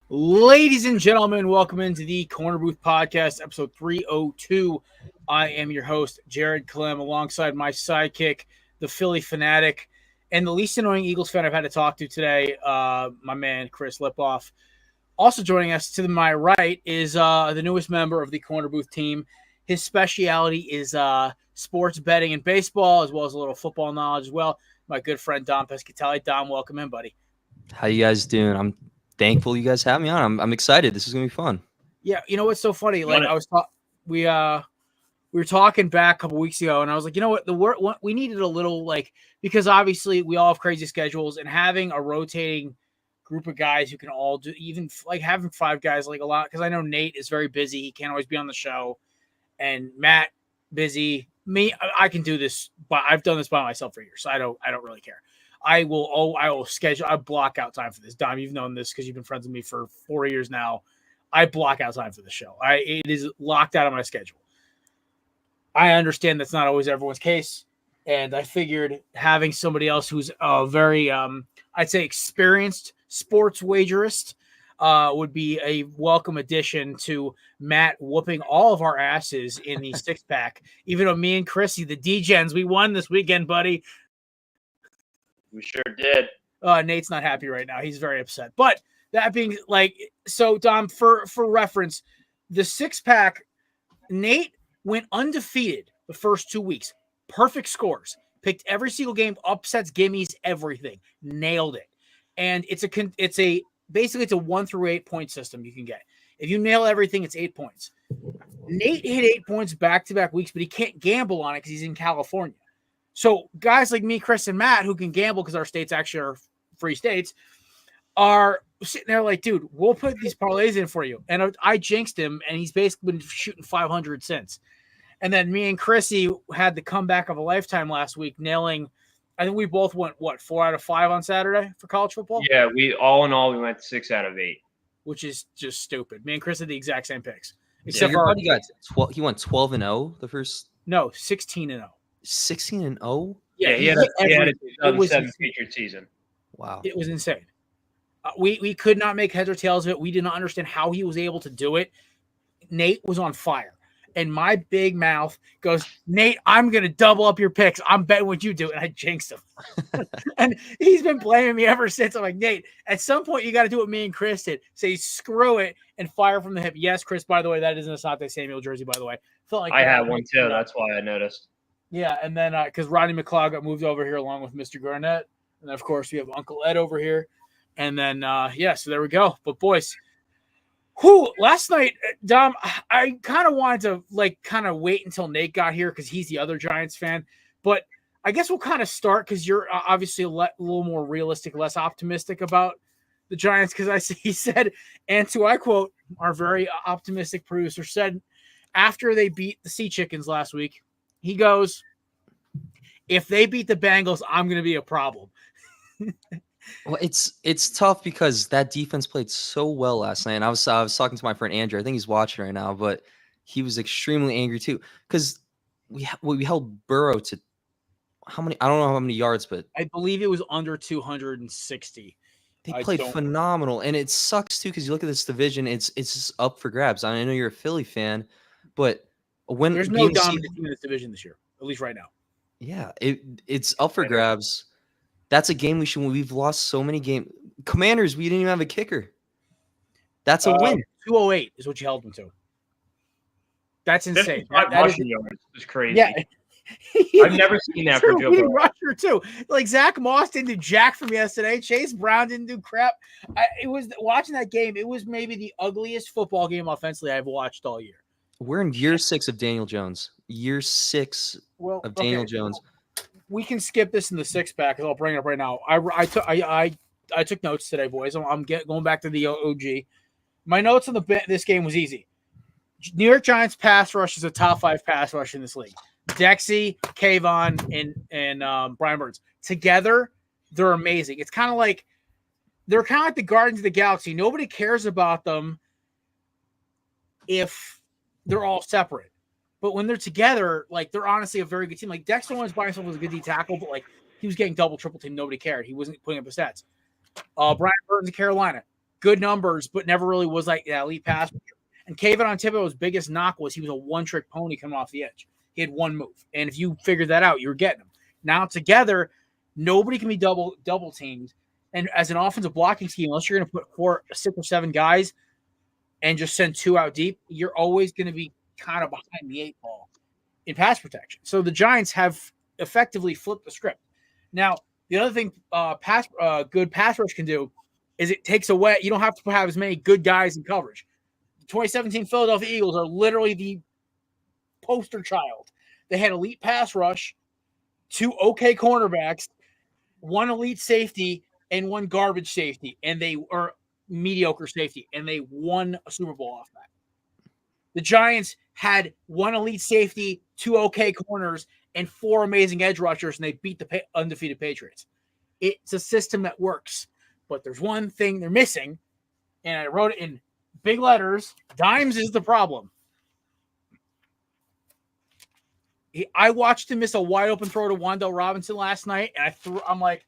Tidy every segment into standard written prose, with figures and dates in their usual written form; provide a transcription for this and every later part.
Ladies and gentlemen, welcome into the Korner Booth podcast, episode 302. I am your host, Jared Clem, alongside my sidekick, the Philly fanatic, and the least annoying Eagles fan I've had to talk to today, my man, Chris Lipoff. Also joining us to my right is the newest member of the Korner Booth team. His speciality is sports betting and baseball, as well as a little football knowledge as well. My good friend, Dom Pescatelli. Dom, welcome in, buddy. How you guys doing? I'm thankful you guys have me on. I'm excited. This is gonna be fun. Yeah, you know what's so funny? Like we were talking back a couple weeks ago, and I was like, you know what, we needed a little because obviously we all have crazy schedules, and having a rotating group of guys who can all do, even like having five guys, like a lot, because I know Nate is very busy, he can't always be on the show, and Matt busy. Me, I can do this, but I've done this by myself for years, so I don't really care. I will schedule. I block out time for this. Dom, you've known this because you've been friends with me for 4 years now. I block out time for the show. It is locked out of my schedule. I understand that's not always everyone's case, and I figured having somebody else who's a very, I'd say, experienced sports wagerist would be a welcome addition to Matt whooping all of our asses in the six pack. Even though me and Chrissy, the D-Gens, we won this weekend, buddy. We sure did. Nate's not happy right now. He's very upset. But that being so Dom, for reference, the six pack, Nate went undefeated the first 2 weeks. Perfect scores. Picked every single game, upsets, gimmies, everything. Nailed it. And it's basically a 1 through 8 point system you can get. If you nail everything, it's 8 points. Nate hit 8 points back-to-back weeks, but he can't gamble on it because he's in California. So guys like me, Chris, and Matt, who can gamble because our states actually are free states, are sitting there like, dude, we'll put these parlays in for you. And I jinxed him, and he's basically been shooting 500 since. And then me and Chrissy had the comeback of a lifetime last week, nailing, I think we both went, 4 out of 5 on Saturday for college football? Yeah, we went 6 out of 8. Which is just stupid. Me and Chris had the exact same picks. Except for he got 12. He went 12-0 the first. No, 16-0. 16-0. Yeah, he had a 2007 Patriot season. Wow, it was insane. We could not make heads or tails of it. We did not understand how he was able to do it. Nate was on fire, and my big mouth goes, Nate, I'm gonna double up your picks. I'm betting what you do, and I jinxed him. And he's been blaming me ever since. I'm like, Nate, at some point you got to do what me and Chris did. Say screw it and fire from the hip. Yes, Chris. By the way, that isn't a Asante Samuel jersey. By the way, felt like I had one too. That's why I noticed. Yeah, and then because Rodney McLeod got moved over here along with Mr. Garnett, and then, of course, we have Uncle Ed over here, and then so there we go. But boys, last night, Dom, I kind of wanted to wait until Nate got here because he's the other Giants fan, but I guess we'll kind of start because you're obviously a little more realistic, less optimistic about the Giants because he said, and to I quote, our very optimistic producer said after they beat the Sea Chickens last week. He goes, if they beat the Bengals, I'm going to be a problem. Well, it's tough because that defense played so well last night. And I was talking to my friend Andrew. I think he's watching right now, but he was extremely angry too because we held Burrow to how many? I don't know how many yards, but I believe it was under 260. They played phenomenal, and it sucks too because you look at this division. It's just up for grabs. I know you're a Philly fan, but there's no dominant team in this division this year, at least right now. Yeah, it's up for grabs. That's a game we've lost so many games. Commanders, we didn't even have a kicker. That's a win. 208 is what you held them to. That's insane. That is crazy. Yeah. I've never seen that for Joe Burrow. Rusher too. Like Zach Moss didn't do jack from yesterday. Chase Brown didn't do crap. It was watching that game. It was maybe the ugliest football game offensively I've watched all year. We're in year 6 of Daniel Jones. Year 6 of Daniel Jones. We can skip this in the six pack because I'll bring it up right now. I took notes today, boys. I'm going back to the OG. My notes on this game was easy. New York Giants pass rush is a top 5 pass rush in this league. Dexy, Kayvon, and Brian Burns together, they're amazing. It's kind of like they're kind of like the Guardians of the Galaxy. Nobody cares about them if they're all separate. But when they're together, they're honestly a very good team. Like, Dexter Lawrence by himself was a good D tackle, but, he was getting double, triple team. Nobody cared. He wasn't putting up his stats. Brian Burns in Carolina. good numbers, but never really was like that elite pass rusher. And Kayvon Thibodeau's biggest knock was he was a one-trick pony coming off the edge. He had one move. And if you figured that out, you were getting him. Now together, nobody can be double teamed. And as an offensive blocking scheme, unless you're going to put 6 or 7 guys and just send 2 out deep, you're always going to be kind of behind the 8 ball in pass protection. So the Giants have effectively flipped the script. Now, the other thing good pass rush can do is it takes away – you don't have to have as many good guys in coverage. 2017 Philadelphia Eagles are literally the poster child. They had elite pass rush, 2 okay cornerbacks, 1 elite safety, and 1 garbage safety, and they are mediocre safety, and they won a Super Bowl off that. The Giants had 1 elite safety, 2 okay corners, and 4 amazing edge rushers, and they beat the undefeated Patriots. It's a system that works, but there's one thing they're missing, and I wrote it in big letters. Dimes is the problem. I watched him miss a wide open throw to Wan'Dale Robinson last night, and I'm like,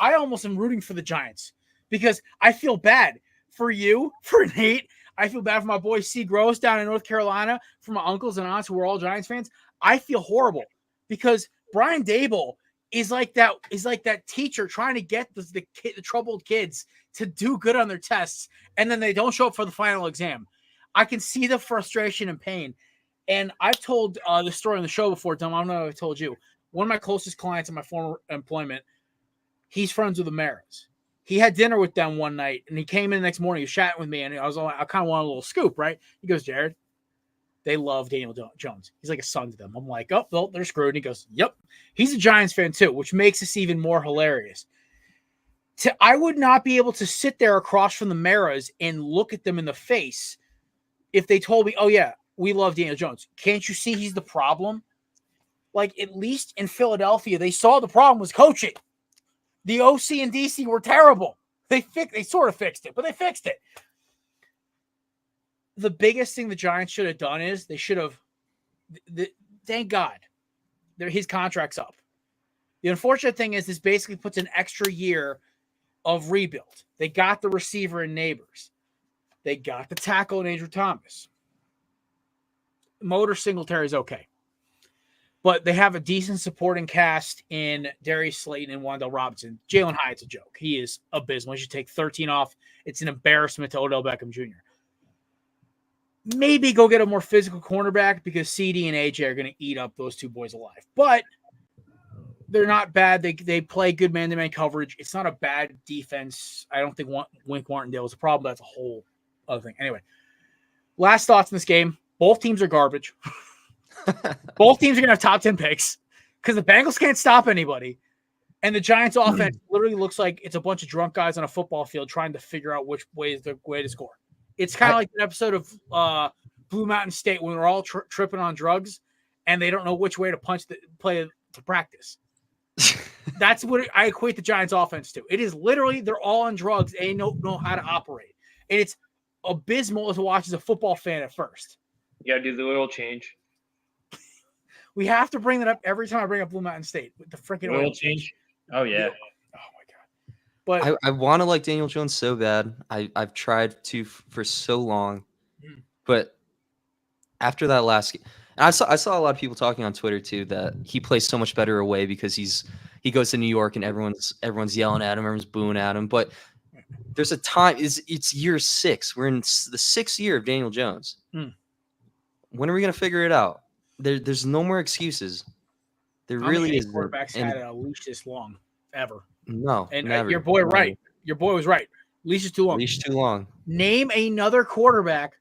I almost am rooting for the Giants because I feel bad for you, for Nate. I feel bad for my boy C. Gross down in North Carolina, for my uncles and aunts who are all Giants fans. I feel horrible because Brian Daboll is like that teacher trying to get the troubled kids to do good on their tests, and then they don't show up for the final exam. I can see the frustration and pain. And I've told the story on the show before, Tom. I don't know if I told you. One of my closest clients in my former employment, he's friends with the Maras. He had dinner with them one night, and he came in the next morning. He was chatting with me, and I kind of want a little scoop, right? He goes, Jared, they love Daniel Jones. He's like a son to them. I'm like, oh, well, they're screwed. And he goes, yep. He's a Giants fan too, which makes this even more hilarious. I would not be able to sit there across from the Maras and look at them in the face if they told me, oh, yeah, we love Daniel Jones. Can't you see he's the problem? Like, at least in Philadelphia, they saw the problem was coaching. The OC and DC were terrible. They sort of fixed it, but they fixed it. The biggest thing the Giants should have done is they should have thank God his contract's up. The unfortunate thing is this basically puts an extra year of rebuild. They got the receiver in Neighbors. They got the tackle in Andrew Thomas. Motor Singletary is okay. But they have a decent supporting cast in Darius Slayton and Wan'Dale Robinson. Jalen Hyatt's a joke. He is abysmal. You should take 13 off. It's an embarrassment to Odell Beckham Jr. Maybe go get a more physical cornerback because CD and AJ are going to eat up those 2 boys alive. But they're not bad. They play good man-to-man coverage. It's not a bad defense. I don't think Wink Martindale is a problem. That's a whole other thing. Anyway, last thoughts in this game. Both teams are garbage. Both teams are going to have top 10 picks because the Bengals can't stop anybody. And the Giants offense literally looks like it's a bunch of drunk guys on a football field trying to figure out which way is the way to score. It's kind of like an episode of Blue Mountain State when we're all tripping on drugs and they don't know which way to play to practice. That's what I equate the Giants offense to. It is literally they're all on drugs. They don't know how to operate. And it's abysmal to watch as a football fan at first. You got to do the oil change. We have to bring that up every time I bring up Blue Mountain State with the freaking oil change. Oh, yeah. Oh, my God. But I want to like Daniel Jones so bad. I've tried to for so long. But after that last game, and I saw a lot of people talking on Twitter, too, that he plays so much better away because he goes to New York and everyone's yelling at him, everyone's booing at him. But there's a time, it's year 6. We're in the 6th year of Daniel Jones. When are we going to figure it out? There's no more excuses. There really isn't. Quarterbacks had a leash this long ever. No, and never. Your boy, right? Your boy was right. Leash is too long. Leash too long. Name another quarterback,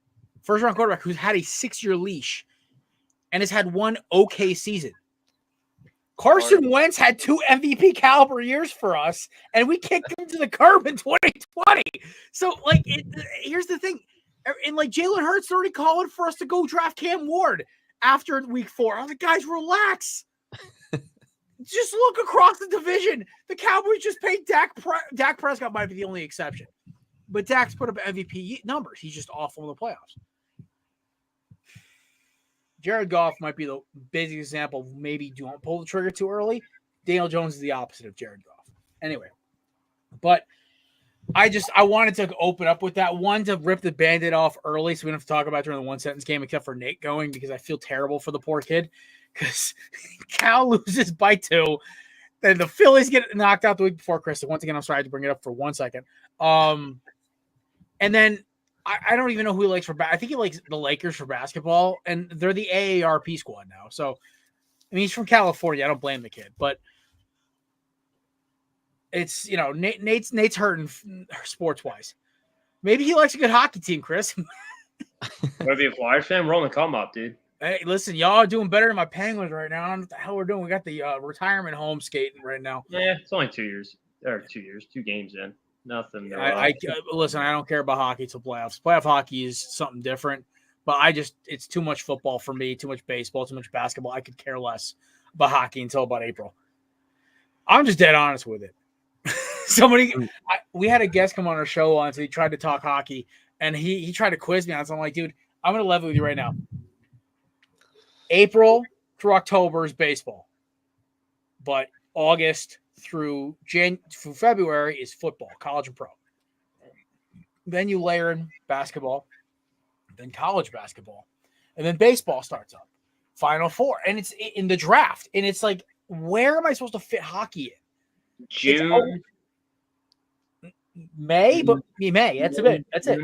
first-round quarterback, who's had a 6-year leash and has had one okay season. Carson Wentz had 2 MVP caliber years for us, and we kicked him to the curb in 2020. So, like, here's the thing. And, like, Jalen Hurts already calling for us to go draft Cam Ward after week 4. I was like, guys, relax. Just look across the division. The Cowboys just paid Dak Prescott might be the only exception. But Dak's put up MVP numbers. He's just awful in the playoffs. Jared Goff might be the basic example of maybe don't pull the trigger too early. Daniel Jones is the opposite of Jared Goff. Anyway, but I wanted to open up with that one to rip the Band-Aid off early so we don't have to talk about it during the one sentence game except for Nate going because I feel terrible for the poor kid because Cal loses by 2. Then the Phillies get knocked out the week before, Chris. So once again, I'm sorry I had to bring it up for 1 second. And then I don't even know who he likes for I think he likes the Lakers for basketball, and they're the AARP squad now. So, I mean, he's from California. I don't blame the kid, but it's, Nate's hurting sports wise. Maybe he likes a good hockey team, Chris. Want to be a Flyers fan? We're on the come up, dude. Hey, listen, y'all are doing better than my Penguins right now. I don't know what the hell we're doing. We got the retirement home skating right now. Yeah, it's only 2 years. Or 2 years, 2 games in. Nothing. Listen, I don't care about hockey till playoffs. Playoff hockey is something different, but it's too much football for me, too much baseball, too much basketball. I could care less about hockey until about April. I'm just dead honest with it. We had a guest come on our show once, and he tried to talk hockey, and he tried to quiz me on it. So I'm like, dude, I'm going to level with you right now. April through October is baseball, but August through February is football, college and pro. Then you layer in basketball, then college basketball, and then baseball starts up. Final Four, and it's in the draft, and it's like, where am I supposed to fit hockey in? June, May, but May. That's it. That's it.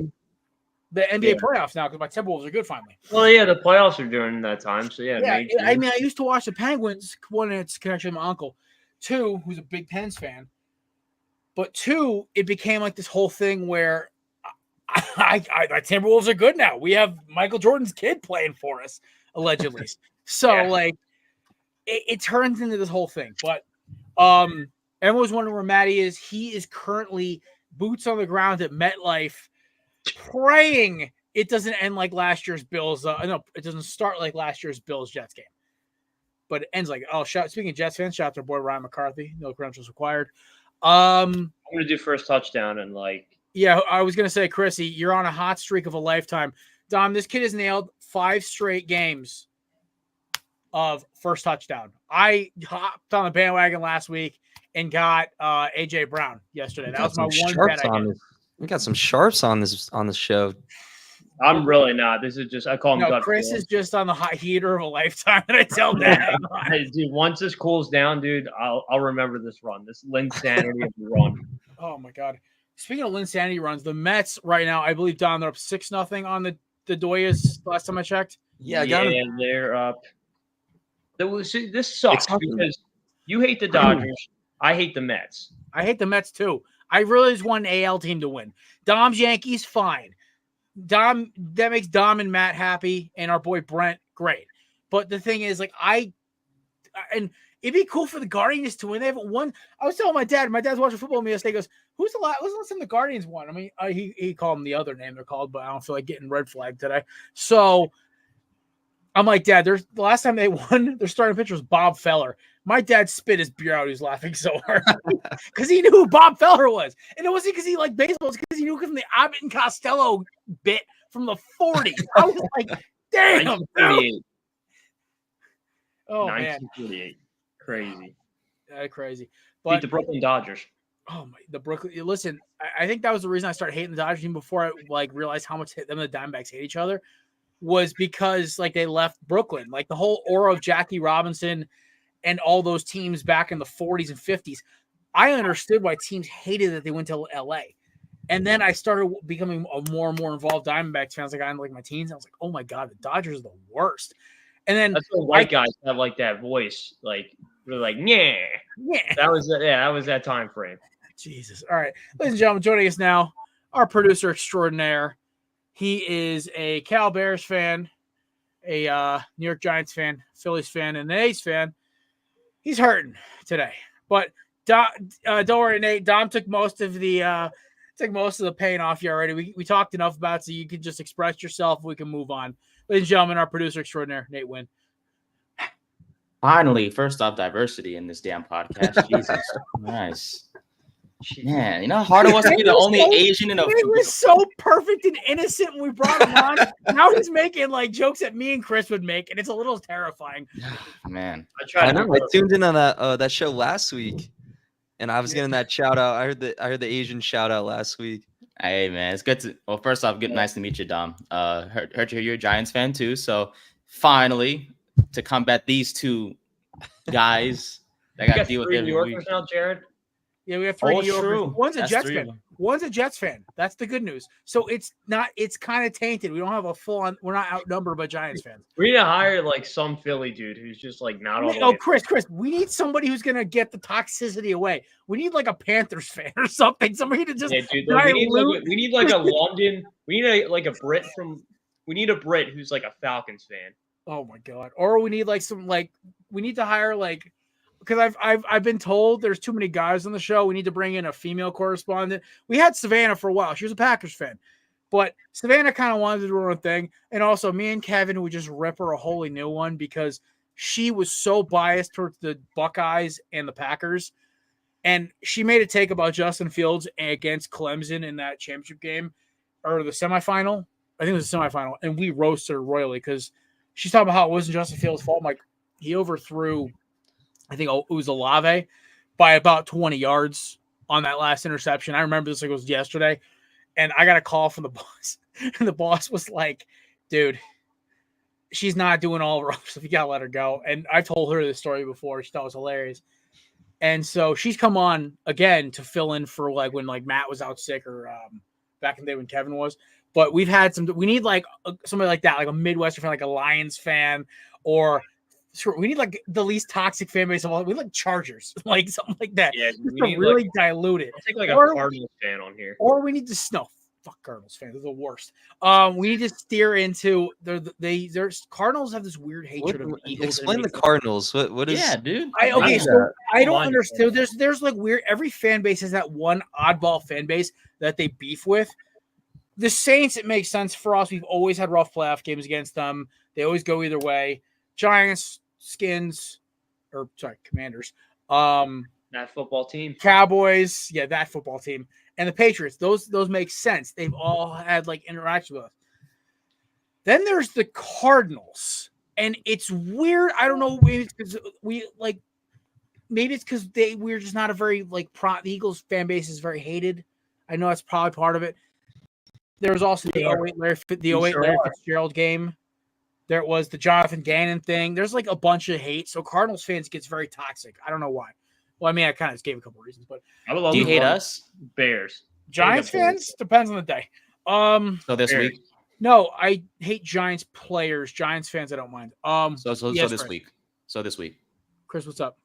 The NBA playoffs now because my Timberwolves are good finally. Well, yeah, the playoffs are during that time, so yeah. Yeah, I mean, I used to watch the Penguins. One, it's connection with my uncle. 2, who's a big Pens fan. But 2, it became like this whole thing where my Timberwolves are good now. We have Michael Jordan's kid playing for us, allegedly. So it turns into this whole thing. But everyone's wondering where Matty is. He is currently boots on the ground at MetLife, praying it doesn't end like last year's Bills. No, it doesn't start like last year's Bills-Jets game. But it ends like, speaking of Jets fans, shout out to our boy Ryan McCarthy. No credentials required. I'm going to do first touchdown and Yeah, I was going to say, Chrissy, you're on a hot streak of a lifetime. Dom, this kid has nailed 5 straight games of first touchdown. I hopped on the bandwagon last week and got A.J. Brown yesterday. That was my one bet I did. We got some sharps on this show. I'm really not. This is just, I call him No, Chris is just on the hot heater of a lifetime, and I tell that. Dude, once this cools down, dude, I'll remember this run. This Linsanity of the run. Oh, my God. Speaking of Linsanity runs, the Mets right now, I believe, Don, they're up 6-0 on the Doyas last time I checked. Yeah, they're up. This sucks because you hate the Dodgers. I hate the Mets. I hate the Mets, too. I really just want an AL team to win. Dom's Yankees, fine. That makes Dom and Matt happy, and our boy Brent, great. But the thing is, and it'd be cool for the Guardians to win. They haven't won. I was telling my dad's watching football with me yesterday. He goes, who's the last time the Guardians won? I mean, he called them the other name they're called, but I don't feel like getting red flagged today. So I'm like, Dad, the last time they won, their starting pitcher was Bob Feller. My dad spit his beer out. He was laughing so hard because he knew who Bob Feller was. And it wasn't because he liked baseball. It's because he knew him from the Abbott and Costello bit from the 40s. I was like, damn. Oh, 1948. Crazy. Crazy. But beat the Brooklyn Dodgers. Oh, my. Listen, I think that was the reason I started hating the Dodgers team before I realized how much them and the Diamondbacks hate each other was because they left Brooklyn. The whole aura of Jackie Robinson and all those teams back in the 40s and 50s, I understood why teams hated that they went to LA. And then I started becoming a more and more involved Diamondbacks fan as I got into my teens. I was like, oh my God, the Dodgers are the worst. And then that's what white guys have that voice. They're like, yeah. That was that time frame. Jesus. All right. Ladies and gentlemen, joining us now, our producer extraordinaire. He is a Cal Bears fan, a New York Giants fan, Phillies fan, and an A's fan. He's hurting today, but don't worry, Nate. Dom took most of the pain off you already. We talked enough about it, so you can just express yourself. We can move on. Ladies and gentlemen, our producer extraordinaire, Nate Wynn. Finally, first off, diversity in this damn podcast. Jesus Christ. Man, you know how hard it was to be the only Asian in a. He was so perfect and innocent when we brought him on. Now he's making jokes that me and Chris would make, and it's a little terrifying. Man, I tuned in on that show last week. And I was getting that shout out. I heard the Asian shout out last week. Hey man, it's good to. Well, first off, nice to meet you, Dom. Heard you're a Giants fan too. So finally, to combat these two guys that got to deal with three every New Yorkers week. now, Jared. Yeah, we have 3 Oh, New Yorkers. true. One's a That's Jets 3 of fan. them. One's a Jets fan. That's the good news. So it's kind of tainted. We don't have a full on. We're not outnumbered by Giants fans. We need to hire like some Philly dude who's just like not all. Oh, Chris, we need somebody who's gonna get the toxicity away. We need like a Panthers fan or something. Somebody to just dude, we need like a London. We need a Brit from. We need a Brit who's like a Falcons fan. Oh my god! Or we need like some like we need to hire like. Because I've been told there's too many guys on the show. We need to bring in a female correspondent. We had Savannah for a while. She was a Packers fan. But Savannah kind of wanted to do her own thing. And also me and Kevin would just rip her a wholly new one because she was so biased towards the Buckeyes and the Packers. And she made a take about Justin Fields against Clemson in that championship game or the semifinal. I think it was the semifinal. And we roasted her royally because she's talking about how it wasn't Justin Fields' fault. I'm like, he overthrew – I think it was Olave by about 20 yards on that last interception. I remember this like it was yesterday. And I got a call from the boss. And the boss was like, dude, she's not doing all wrong stuff. You got to let her go. And I told her this story before. She thought it was hilarious. And so she's come on again to fill in for like when like Matt was out sick or back in the day when Kevin was. But we've had we need like somebody like that, like a Midwestern fan, like a Lions fan or – we need like the least toxic fan base of all. We like Chargers, like something like that. Yeah, just to really like, dilute it. I think like a Cardinals fan on here. Or we need to fuck Cardinals fans. They're the worst. We need to steer into there's Cardinals have this weird hatred of the Eagles. Explain the Cardinals. What is? Yeah, dude. I don't understand. There's like weird. Every fan base has that one oddball fan base that they beef with. The Saints, it makes sense for us. We've always had rough playoff games against them. They always go either way. Giants. Commanders. That football team. Cowboys, that football team. And the Patriots. Those make sense. They've all had like interaction with us. Then there's the Cardinals. And it's weird. I don't know, maybe it's because we're just not a very like the Eagles fan base is very hated. I know that's probably part of it. There was also the 08 Larry Fitzgerald game. There was the Jonathan Gannon thing. There's like a bunch of hate. So Cardinals fans gets very toxic. I don't know why. Well, I mean, I kind of just gave a couple reasons, but do you hate us? Bears. Giants fans? Depends on the day. So this Bears. week? No, I hate Giants players. Giants fans, I don't mind. So this week. So this week. Chris, what's up?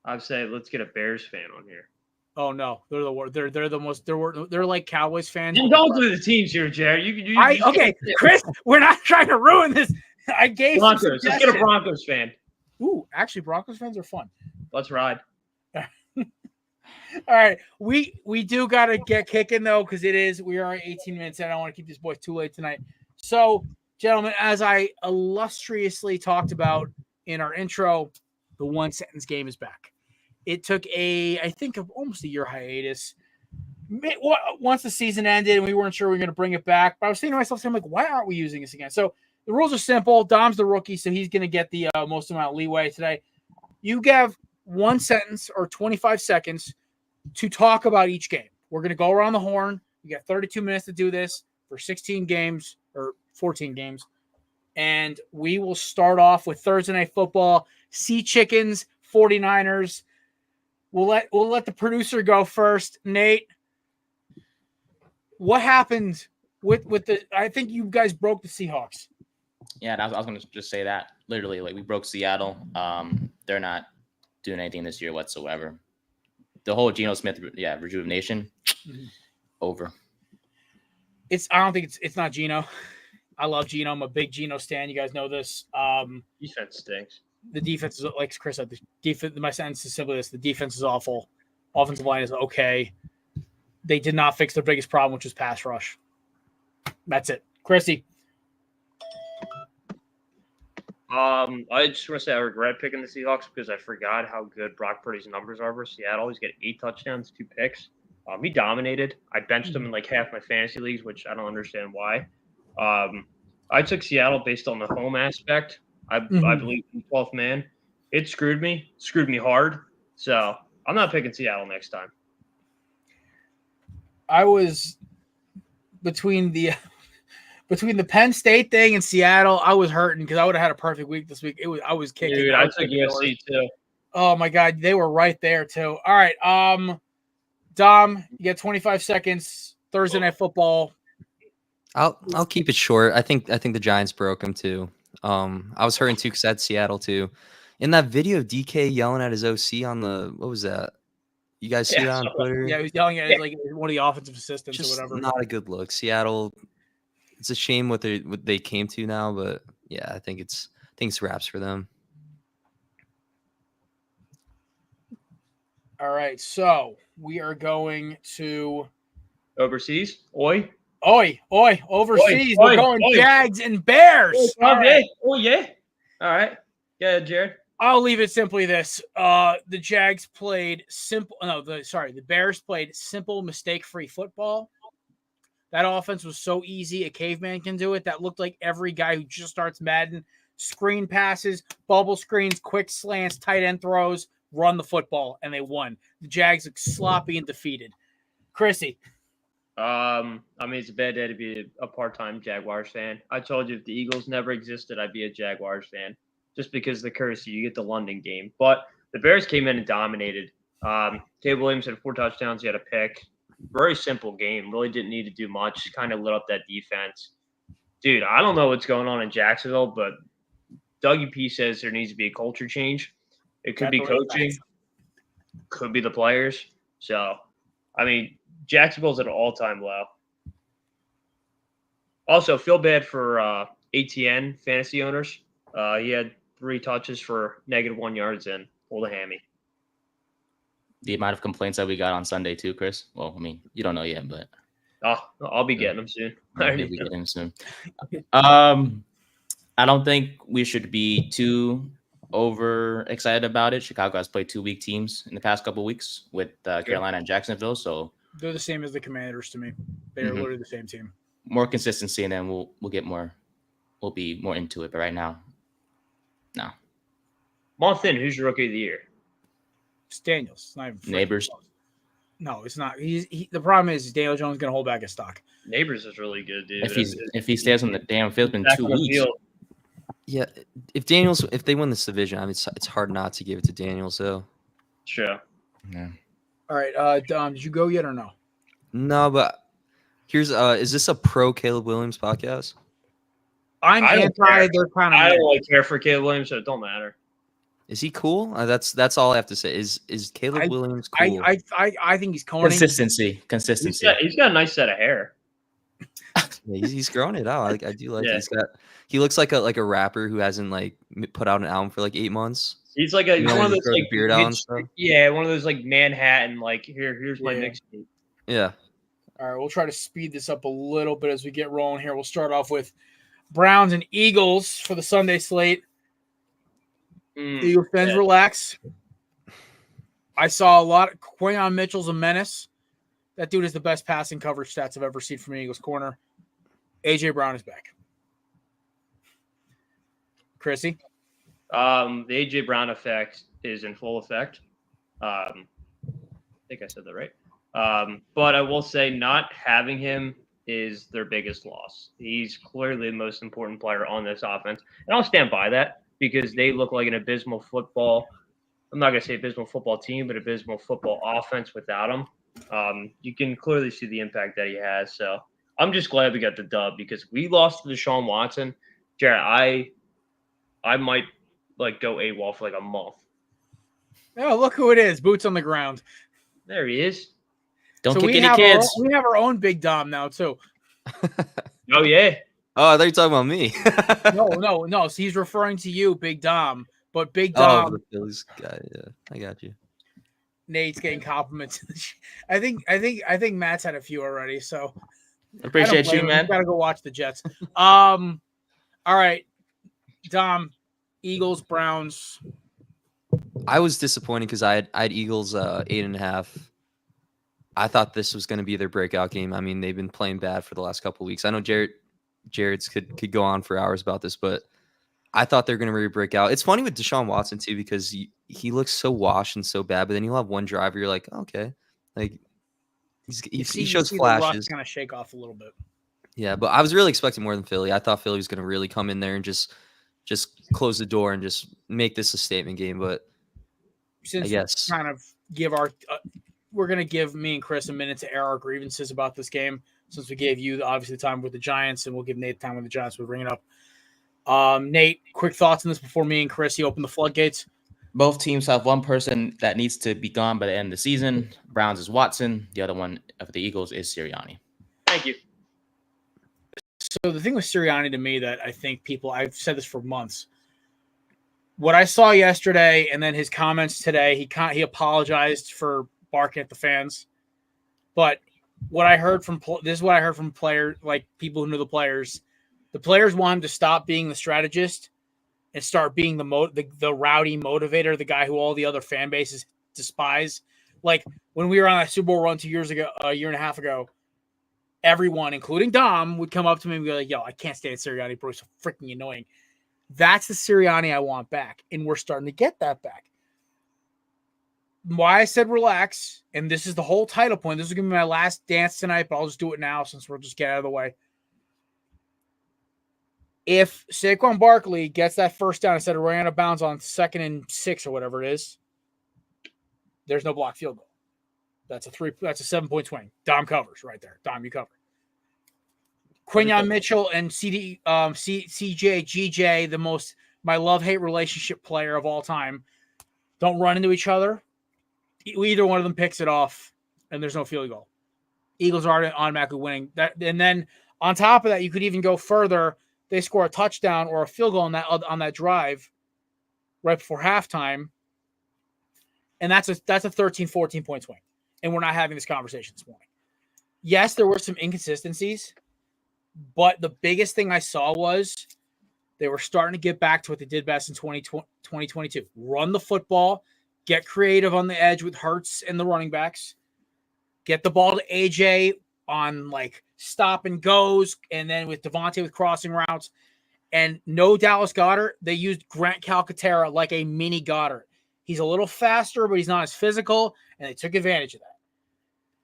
I'd say let's get a Bears fan on here. Oh no, they're the worst. They're the most. They're like Cowboys fans. You don't do the teams here, Jared. Okay, Chris. We're not trying to ruin this. I gave Broncos. Let's get a Broncos fan. Ooh, actually, Broncos fans are fun. Let's ride. All right, we do got to get kicking though because we are 18 minutes in. I don't want to keep these boys too late tonight. So, gentlemen, as I illustriously talked about in our intro, the one sentence game is back. It took I think almost a year hiatus. Once the season ended and we weren't sure we were going to bring it back, but I was thinking to myself, I'm like, why aren't we using this again? So the rules are simple. Dom's the rookie, so he's going to get the most amount of leeway today. You have one sentence or 25 seconds to talk about each game. We're going to go around the horn. You got 32 minutes to do this for 16 games or 14 games. And we will start off with Thursday Night Football, Sea Chickens, 49ers. We'll let the producer go first. Nate, what happened with the? I think you guys broke the Seahawks. Yeah, I was going to just say that. Literally, like we broke Seattle. They're not doing anything this year whatsoever. The whole Geno Smith, rejuvenation, over. I don't think it's not Geno. I love Geno. I'm a big Geno stan. You guys know this. Defense stinks. The defense is, like Chris said, the defense. My sentence is simply this: the defense is awful. Offensive line is okay. They did not fix their biggest problem, which was pass rush. That's it. Chrissy. I just want to say I regret picking the Seahawks because I forgot how good Brock Purdy's numbers are versus Seattle. He's got 8 touchdowns, 2 picks. He dominated. I benched him in like half my fantasy leagues, which I don't understand why. I took Seattle based on the home aspect. I believe in 12th man. It screwed me hard. So I'm not picking Seattle next time. I was between the Penn State thing and Seattle. I was hurting because I would have had a perfect week this week. I was kicking. Dude, I took USC too. Oh my God, they were right there too. All right, Dom, you get 25 seconds. Thursday Night Football. I'll keep it short. I think the Giants broke him too. I was hurting too because I had Seattle too. In that video, DK yelling at his OC on what was that? You guys see that on Twitter? Yeah, he was yelling at like one of the offensive assistants Just or whatever. Not a good look. Seattle. It's a shame what they came to now, but yeah, I think it's wraps for them. All right, so we are going to overseas. Oi, overseas. We're going Jags and Bears. All right. Yeah. All right. Yeah, Jared. I'll leave it simply this. The Jags played the Bears played simple, mistake-free football. That offense was so easy, a caveman can do it. That looked like every guy who just starts Madden. Screen passes, bubble screens, quick slants, tight end throws, run the football, and they won. The Jags look sloppy and defeated. Chrissy. I mean, it's a bad day to be a part-time Jaguars fan. I told you if the Eagles never existed, I'd be a Jaguars fan. Just because of the courtesy, you get the London game. But the Bears came in and dominated. Caleb Williams had 4 touchdowns. He had a pick. Very simple game. Really didn't need to do much. Kind of lit up that defense. Dude, I don't know what's going on in Jacksonville, but Dougie P says there needs to be a culture change. It could be coaching. Could be the players. So, I mean, Jacksonville's at an all-time low. Also, feel bad for ATN fantasy owners. He had 3 touches for -1 yards and pulled a hammy. The amount of complaints that we got on Sunday too, Chris. Well, I mean, you don't know yet, but I'll be getting them soon. I'll be getting them soon. I don't think we should be too over excited about it. Chicago has played 2 weak teams in the past couple of weeks with Carolina and Jacksonville, so they're the same as the Commanders to me. They are literally the same team. More consistency, and then we'll get more. We'll be more into it. But right now, no. Month in, who's your rookie of the year? It's Daniels. It's not even Neighbors. No, it's not. The problem is Daniel Jones is going to hold back his stock. Neighbors is really good, dude. If he stays on the damn field in 2 weeks. Yeah, if they win this division, I mean, it's hard not to give it to Daniels, though. Sure. Yeah. All right, Dom, did you go yet or no? No, but here's is this a pro Caleb Williams podcast? I'm anti. They're kind of. I don't really care for Caleb Williams, so it don't matter. Is he cool? That's all I have to say. Is Caleb Williams cool? I think he's corny. Consistency. He's got a nice set of hair. Yeah, he's growing it out. I do like it. He looks like a rapper who hasn't like put out an album for like 8 months. He's like one of those like beard out and stuff. Yeah, one of those like Manhattan like here's my mixtape. Yeah. All right, we'll try to speed this up a little bit as we get rolling here. We'll start off with Browns and Eagles for the Sunday slate. Eagles fans, relax. I saw a lot of Quayon Mitchell's a menace. That dude is the best passing coverage stats I've ever seen from Eagles corner. AJ Brown is back. Chrissy? The AJ Brown effect is in full effect. I think I said that right. But I will say not having him is their biggest loss. He's clearly the most important player on this offense. And I'll stand by that because they look like an abysmal football. I'm not going to say abysmal football team, but abysmal football offense without him. You can clearly see the impact that he has. So I'm just glad we got the dub because we lost to Deshaun Watson. Jared, I might like go AWOL for like a month. Oh, look who it is. Boots on the ground. There he is. Don't kick any kids. We have our own Big Dom now, too. Oh, yeah. Oh, I thought you were talking about me. No. So he's referring to you, Big Dom. But Big Dom. Oh, the Phillies guy. Yeah, I got you. Nate's getting compliments. I think Matt's had a few already. So appreciate you, man. Got to go watch the Jets. All right, Dom. Eagles, Browns. I was disappointed because I had Eagles 8.5. I thought this was going to be their breakout game. I mean, they've been playing bad for the last couple of weeks. I know Jared's could go on for hours about this, but I thought they're going to really break out. It's funny with Deshaun Watson too because he looks so washed and so bad, but then you'll have one drive where you're like, okay, like he shows the flashes. rust kind of shake off a little bit. Yeah, but I was really expecting more than Philly. I thought Philly was going to really come in there and just close the door and just make this a statement game. But since I guess kind of give our we're going to give me and Chris a minute to air our grievances about this game since we gave you obviously the time with the Giants, and we'll give Nate time with the Giants. We'll bring it up. Nate, quick thoughts on this before me and Chris open the floodgates. Both teams have one person that needs to be gone by the end of the season. Browns is Watson. The other one of the Eagles is Sirianni. Thank you. So the thing with Sirianni to me that I think I've said this for months. What I saw yesterday and then his comments today, he apologized for barking at the fans. But what I heard from players, like people who knew the players want him to stop being the strategist and start being the rowdy motivator, the guy who all the other fan bases despise. Like when we were on that Super Bowl run 2 years ago, a year and a half ago, everyone, including Dom, would come up to me and be like, yo, I can't stand Sirianni, bro. He's so freaking annoying. That's the Sirianni I want back. And we're starting to get that back. Why I said relax, and this is the whole title point. This is going to be my last dance tonight, but I'll just do it now since we'll just get out of the way. If Saquon Barkley gets that first down instead of running out of bounds on 2nd and 6 or whatever it is, there's no block field goal. That's a 7-point swing. Dom covers right there. Dom, you cover. Quinyon Mitchell and CJ GJ, my love-hate relationship player of all time, don't run into each other. Either one of them picks it off, and there's no field goal. Eagles are automatically winning. And then on top of that, you could even go further. They score a touchdown or a field goal on that drive right before halftime, and that's a 13, 14-point swing. And we're not having this conversation this morning. Yes, there were some inconsistencies, but the biggest thing I saw was they were starting to get back to what they did best in 2022. Run the football, get creative on the edge with Hurts and the running backs, get the ball to AJ on like stop and goes, and then with Devontae with crossing routes. And no Dallas Goedert, they used Grant Calcaterra like a mini Goddard. He's a little faster, but he's not as physical, and they took advantage of that.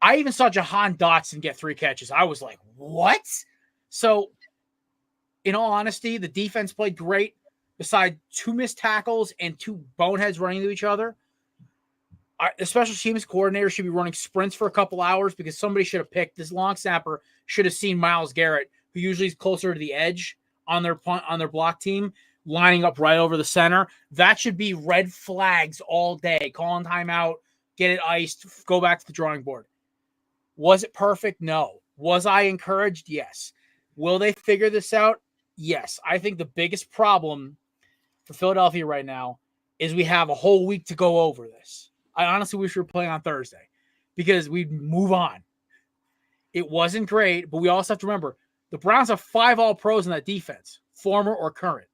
I even saw Jahan Dotson get 3 catches. I was like, what? So, in all honesty, the defense played great. Besides 2 missed tackles and 2 boneheads running into each other, the special teams coordinator should be running sprints for a couple hours because somebody should have picked this long snapper, should have seen Myles Garrett, who usually is closer to the edge on their block team, lining up right over the center. That should be red flags all day. Calling timeout, get it iced, go back to the drawing board. Was it perfect? No. Was I encouraged? Yes. Will they figure this out? Yes. I think the biggest problem for Philadelphia right now is we have a whole week to go over this. I honestly wish we were playing on Thursday because we'd move on. It wasn't great, but we also have to remember the Browns have 5 All-Pros in that defense, former or current.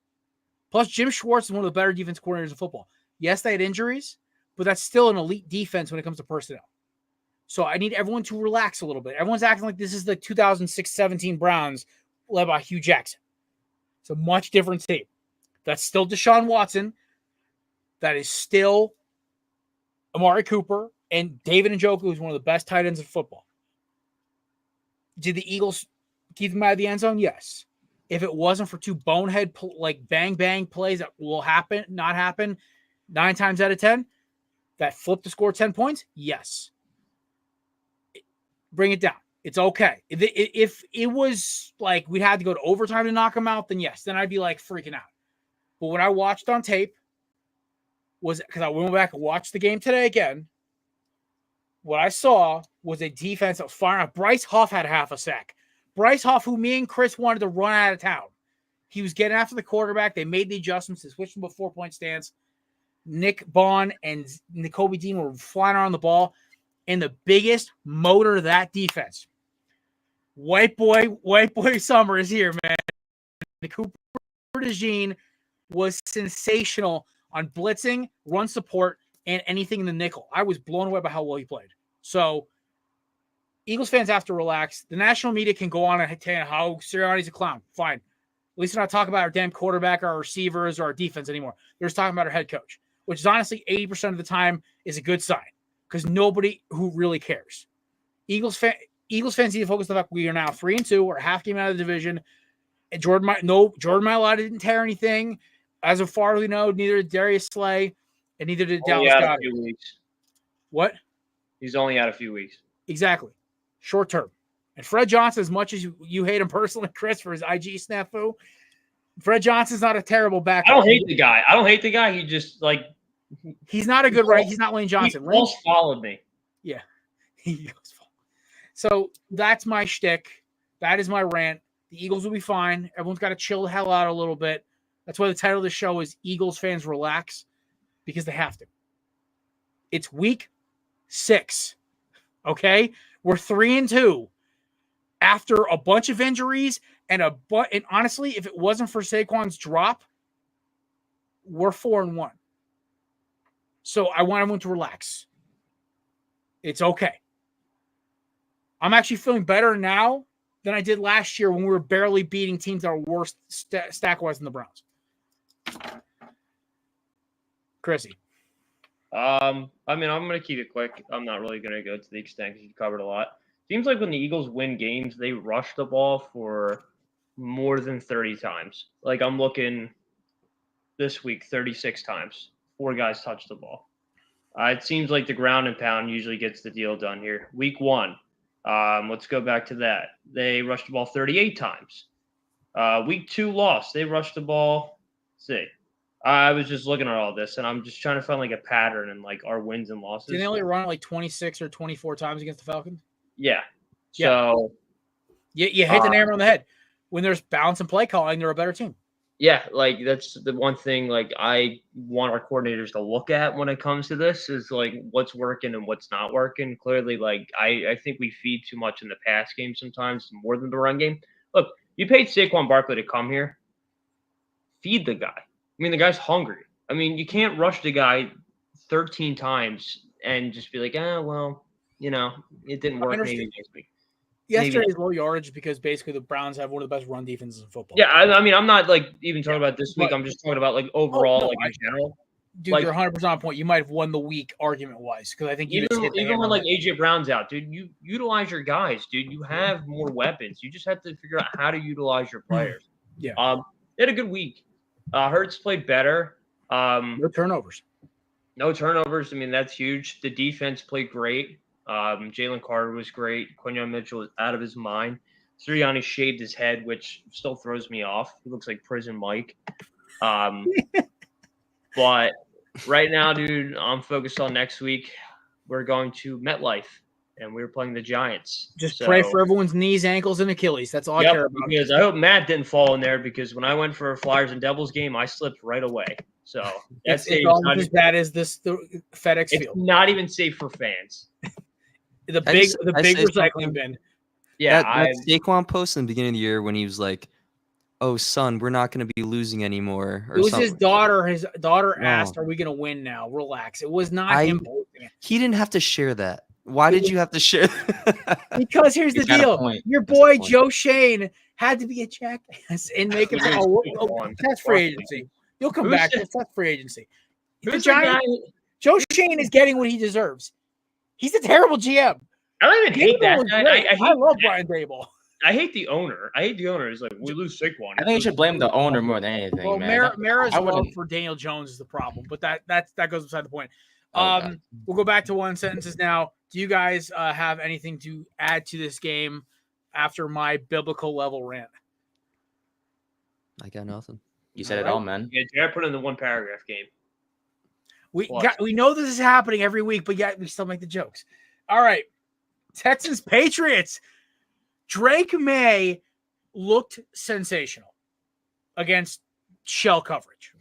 Plus, Jim Schwartz is one of the better defense coordinators in football. Yes, they had injuries, but that's still an elite defense when it comes to personnel. So I need everyone to relax a little bit. Everyone's acting like this is the 2006-17 Browns led by Hugh Jackson. It's a much different team. That's still Deshaun Watson. That is still Amari Cooper and David Njoku, who's one of the best tight ends in football. Did the Eagles keep them out of the end zone? Yes. If it wasn't for 2 bonehead, bang plays that will not happen 9 times out of 10, that flip to score 10 points? Yes. Bring it down. It's okay. If it was like we had to go to overtime to knock them out, then yes. Then I'd be like freaking out. But what I watched on tape was, because I went back and watched the game today again, what I saw was a defense that was firing up. Bryce Huff had half a sack. Bryce Huff, who me and Chris wanted to run out of town. He was getting after the quarterback. They made the adjustments. They switched him to a 4-point stance. Nick Bond and Nakobe Dean were flying around the ball. And the biggest motor of that defense, white boy Summer is here, man. The Cooper DeJean was sensational on blitzing, run support, and anything in the nickel. I was blown away by how well he played. So Eagles fans have to relax. The national media can go on and tell you how Sirianni's a clown. Fine. At least we're not talking about our damn quarterback, our receivers, or our defense anymore. They're just talking about our head coach, which is honestly 80% of the time is a good sign because nobody who really cares. Eagles fans need to focus on the fact we are now 3-2. We're a half game out of the division. And Jordan Mailata didn't tear anything. As far as we know, neither did Darius Slay, and neither did Dallas Goedert. What? He's only out a few weeks. Exactly. Short term. And Fred Johnson, as much as you hate him personally, Chris, for his IG snafu, Fred Johnson's not a terrible backup. I don't hate the guy. He just he's not a good right. He's not Lane Johnson. He almost followed me. Yeah. So that's my shtick. That is my rant. The Eagles will be fine. Everyone's got to chill the hell out a little bit. That's why the title of the show is Eagles Fans Relax, because they have to. It's week 6. Okay? We're 3-2. After a bunch of injuries and honestly, if it wasn't for Saquon's drop, we're 4-1. So I want everyone to relax. It's okay. I'm actually feeling better now than I did last year when we were barely beating teams that are worse stack-wise than the Browns. Chrissy. I'm going to keep it quick. I'm not really going to go to the extent because you've covered a lot. Seems like when the Eagles win games, they rush the ball for more than 30 times. Like I'm looking this week, 36 times. 4 guys touch the ball. It seems like the ground and pound usually gets the deal done here. Week 1, let's go back to that. They rushed the ball 38 times. Week 2 loss. They rushed the ball. Let's see. I was just looking at all this, and I'm just trying to find like a pattern in like our wins and losses. Did they only run like 26 or 24 times against the Falcons? Yeah. So you hit the nail on the head. When there's balance and play calling, they're a better team. Yeah, like that's the one thing like I want our coordinators to look at when it comes to this is like what's working and what's not working. Clearly, like I think we feed too much in the pass game sometimes more than the run game. Look, you paid Saquon Barkley to come here. Feed the guy. I mean, the guy's hungry. I mean, you can't rush the guy 13 times and just be like, well, it didn't work maybe next week. Yesterday's low yardage because basically the Browns have one of the best run defenses in football. Yeah, I mean, I'm not like even talking about this week. I'm just talking about like overall, in general. Dude, like, you're 100% on point. You might have won the week argument-wise because I think you even when like AJ Brown's out, dude, you utilize your guys, dude. You have more weapons. You just have to figure out how to utilize your players. Yeah. They had a good week. Hurts played better. No turnovers. No turnovers. I mean, that's huge. The defense played great. Jalen Carter was great. Quinyon Mitchell was out of his mind. Sirianni shaved his head, which still throws me off. He looks like Prison Mike. But right now, dude, I'm focused on next week. We're going to MetLife, and we're playing the Giants. Just pray for everyone's knees, ankles, and Achilles. That's all I care about. Because I hope Matt didn't fall in there because when I went for a Flyers and Devils game, I slipped right away. So that's as bad as the FedEx Field. It's not even safe for fans. The big recycling bin. Yeah, that Saquon post in the beginning of the year when he was like, "Oh, son, we're not going to be losing anymore." It was his daughter. His daughter asked, "Are we going to win now?" Relax. It was not him posting it. He didn't have to share that. Why did you have to share that? Because here's the deal: your boy Joe Shane had to be a jackass and make it that's free agency. You'll come back. That's free agency. The Giants. Joe Shane is getting what he deserves. He's a terrible GM. I don't even hate that. I love Brian Daboll. I hate the owner. It's like we lose Saquon. I think you should blame the owner more than anything. Well, man. Mara's love for Daniel Jones is the problem, but that goes beside the point. We'll go back to one sentences now. Do you guys have anything to add to this game after my biblical level rant? I got nothing. You said it all, man. Yeah, Jared put in the one paragraph game. We know this is happening every week, but yet we still make the jokes. All right. Texans Patriots. Drake May looked sensational against shell coverage.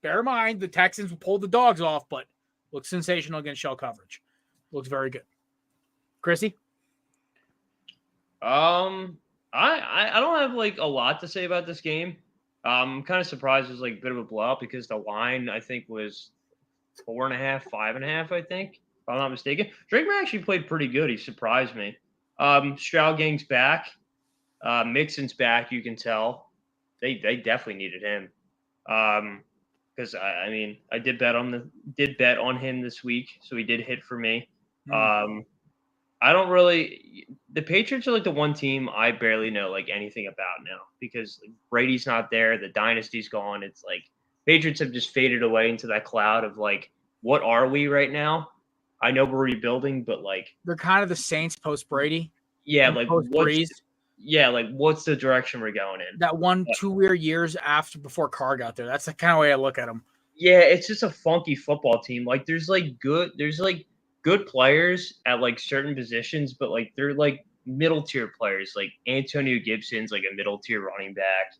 Bear in mind, the Texans pulled the dogs off, but looked sensational against shell coverage. Looks very good. Chrissy? I don't have like a lot to say about this game. I'm kind of surprised it was like a bit of a blowout because the line I think was 4.5, 5.5. I think, if I'm not mistaken. Drake May actually played pretty good. He surprised me. Stroud Gang's back. Mixon's back. You can tell. they definitely needed him. Because I mean, I did bet on him this week, so he did hit for me. I don't really. The Patriots are like the one team I barely know like anything about now because Brady's not there, the dynasty's gone. It's like Patriots have just faded away into that cloud of like, what are we right now? I know we're rebuilding, but like they're kind of the Saints post Brady. Yeah, like post Breeze. Yeah, like what's the direction we're going in? That 2 weird years before Carr got there. That's the kind of way I look at them. Yeah, it's just a funky football team. Like there's good players at like certain positions, but like they're like middle tier players. Like Antonio Gibson's like a middle tier running back.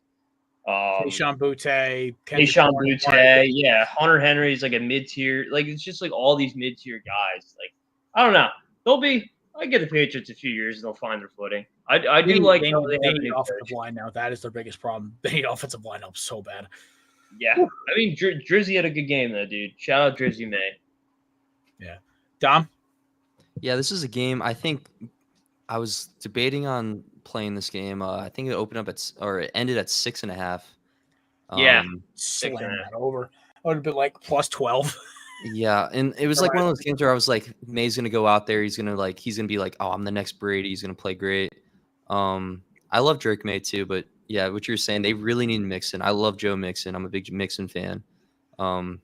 Keyshawn Boutte, yeah. Hunter Henry's like a mid tier. Like it's just like all these mid tier guys. Like I don't know. I get the Patriots a few years and they'll find their footing. I do like they need offensive line now. That is their biggest problem. They need offensive line help so bad. Yeah, I mean Drizzy had a good game though, dude. Shout out Drizzy May. Yeah, Dom. Yeah, this is a game. I think I was debating on playing this game. I think it it ended at 6.5. Yeah, slam that over. I would have been like plus 12. Yeah, and it was like one of those games where I was like, May's gonna go out there. He's gonna be like, oh, I'm the next Brady. He's gonna play great. I love Drake May too, but yeah, what you're saying, they really need Mixon. I love Joe Mixon. I'm a big Mixon fan. And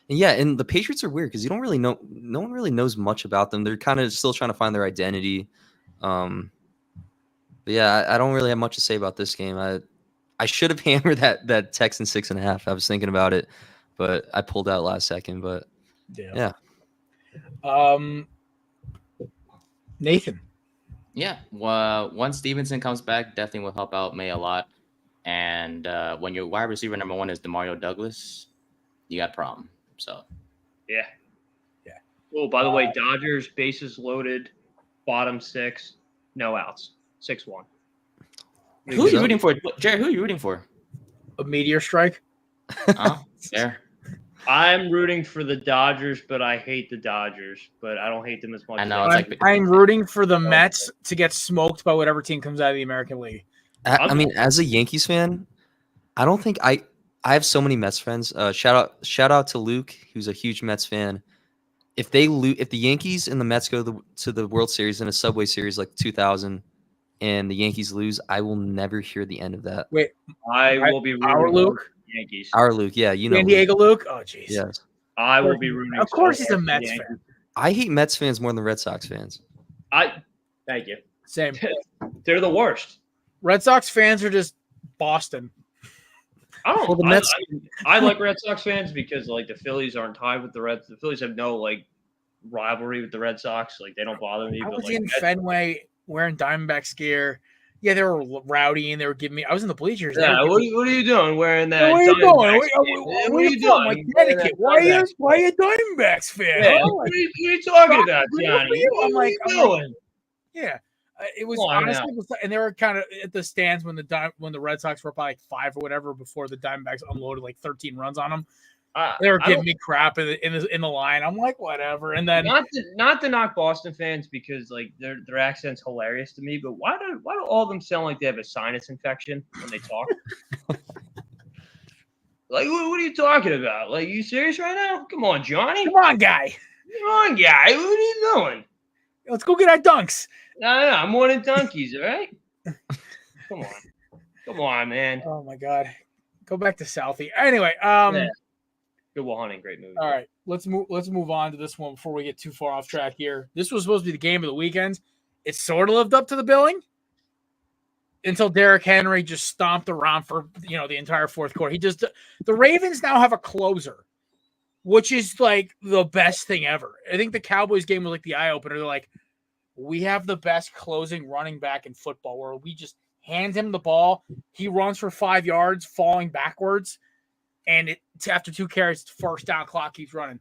yeah, and the Patriots are weird because you don't really know. No one really knows much about them. They're kind of still trying to find their identity. But yeah, I don't really have much to say about this game. I should have hammered that Texans 6.5. I was thinking about it, but I pulled out last second. But yeah. Nathan. Yeah. Well, once Stevenson comes back, definitely will help out May a lot. And when your wide receiver number 1 is DeMario Douglas, you got a problem. So yeah. Oh, by the way, Dodgers bases loaded, bottom 6, no outs, 6-1. Who are you rooting for, Jared? Who are you rooting for? A meteor strike. Oh, there. I'm rooting for the Dodgers, but I hate the Dodgers. But I don't hate them as much. I know. I'm rooting for the Mets to get smoked by whatever team comes out of the American League. I mean, as a Yankees fan, I don't think I have so many Mets friends. Shout out to Luke, who's a huge Mets fan. If the Yankees and the Mets go to the World Series in a Subway Series like 2000, and the Yankees lose, I will never hear the end of that. Wait, I will be rooting our Luke. Yankees. Our Luke, yeah, you know. San Diego Luke. Oh, jeez. Yes. I will be rooting. Of course, he's a Mets fan. I hate Mets fans more than Red Sox fans. Thank you. Same. They're the worst. Red Sox fans are just Boston. I like Red Sox fans because like the Phillies aren't tied with the Reds. The Phillies have no like rivalry with the Red Sox. Like they don't bother me. I was in Fenway wearing Diamondbacks gear. Yeah, they were rowdy and they were giving me. I was in the bleachers. Yeah, what are you doing wearing that? Where are you going? Where are you doing? Like Connecticut. Why are you a Diamondbacks fan? Yeah, what are you talking about, Johnny? I'm like, doing? Yeah. It was honestly, and they were kind of at the stands when the Red Sox were up by like 5 or whatever before the Diamondbacks unloaded like 13 runs on them. They were giving me crap in the line. I'm like, whatever. And then not to knock Boston fans because like their accent's hilarious to me, but why do all of them sound like they have a sinus infection when they talk? Like, what are you talking about? Like, you serious right now? Come on, Johnny. Come on, guy. What are you doing? Let's go get our dunks. No, I'm more than donkeys, all right? Come on, man. Oh my God. Go back to Southie. Anyway, yeah. Good Will Hunting, great movie. All right, let's move on to this one before we get too far off track here. This was supposed to be the game of the weekend. It sort of lived up to the billing until Derrick Henry just stomped around for the entire fourth quarter. The Ravens now have a closer, which is like the best thing ever. I think the Cowboys game was like the eye opener. They're like, we have the best closing running back in football, where we just hand him the ball, he runs for 5 yards, falling backwards. And after 2 carries, first down, clock keeps running.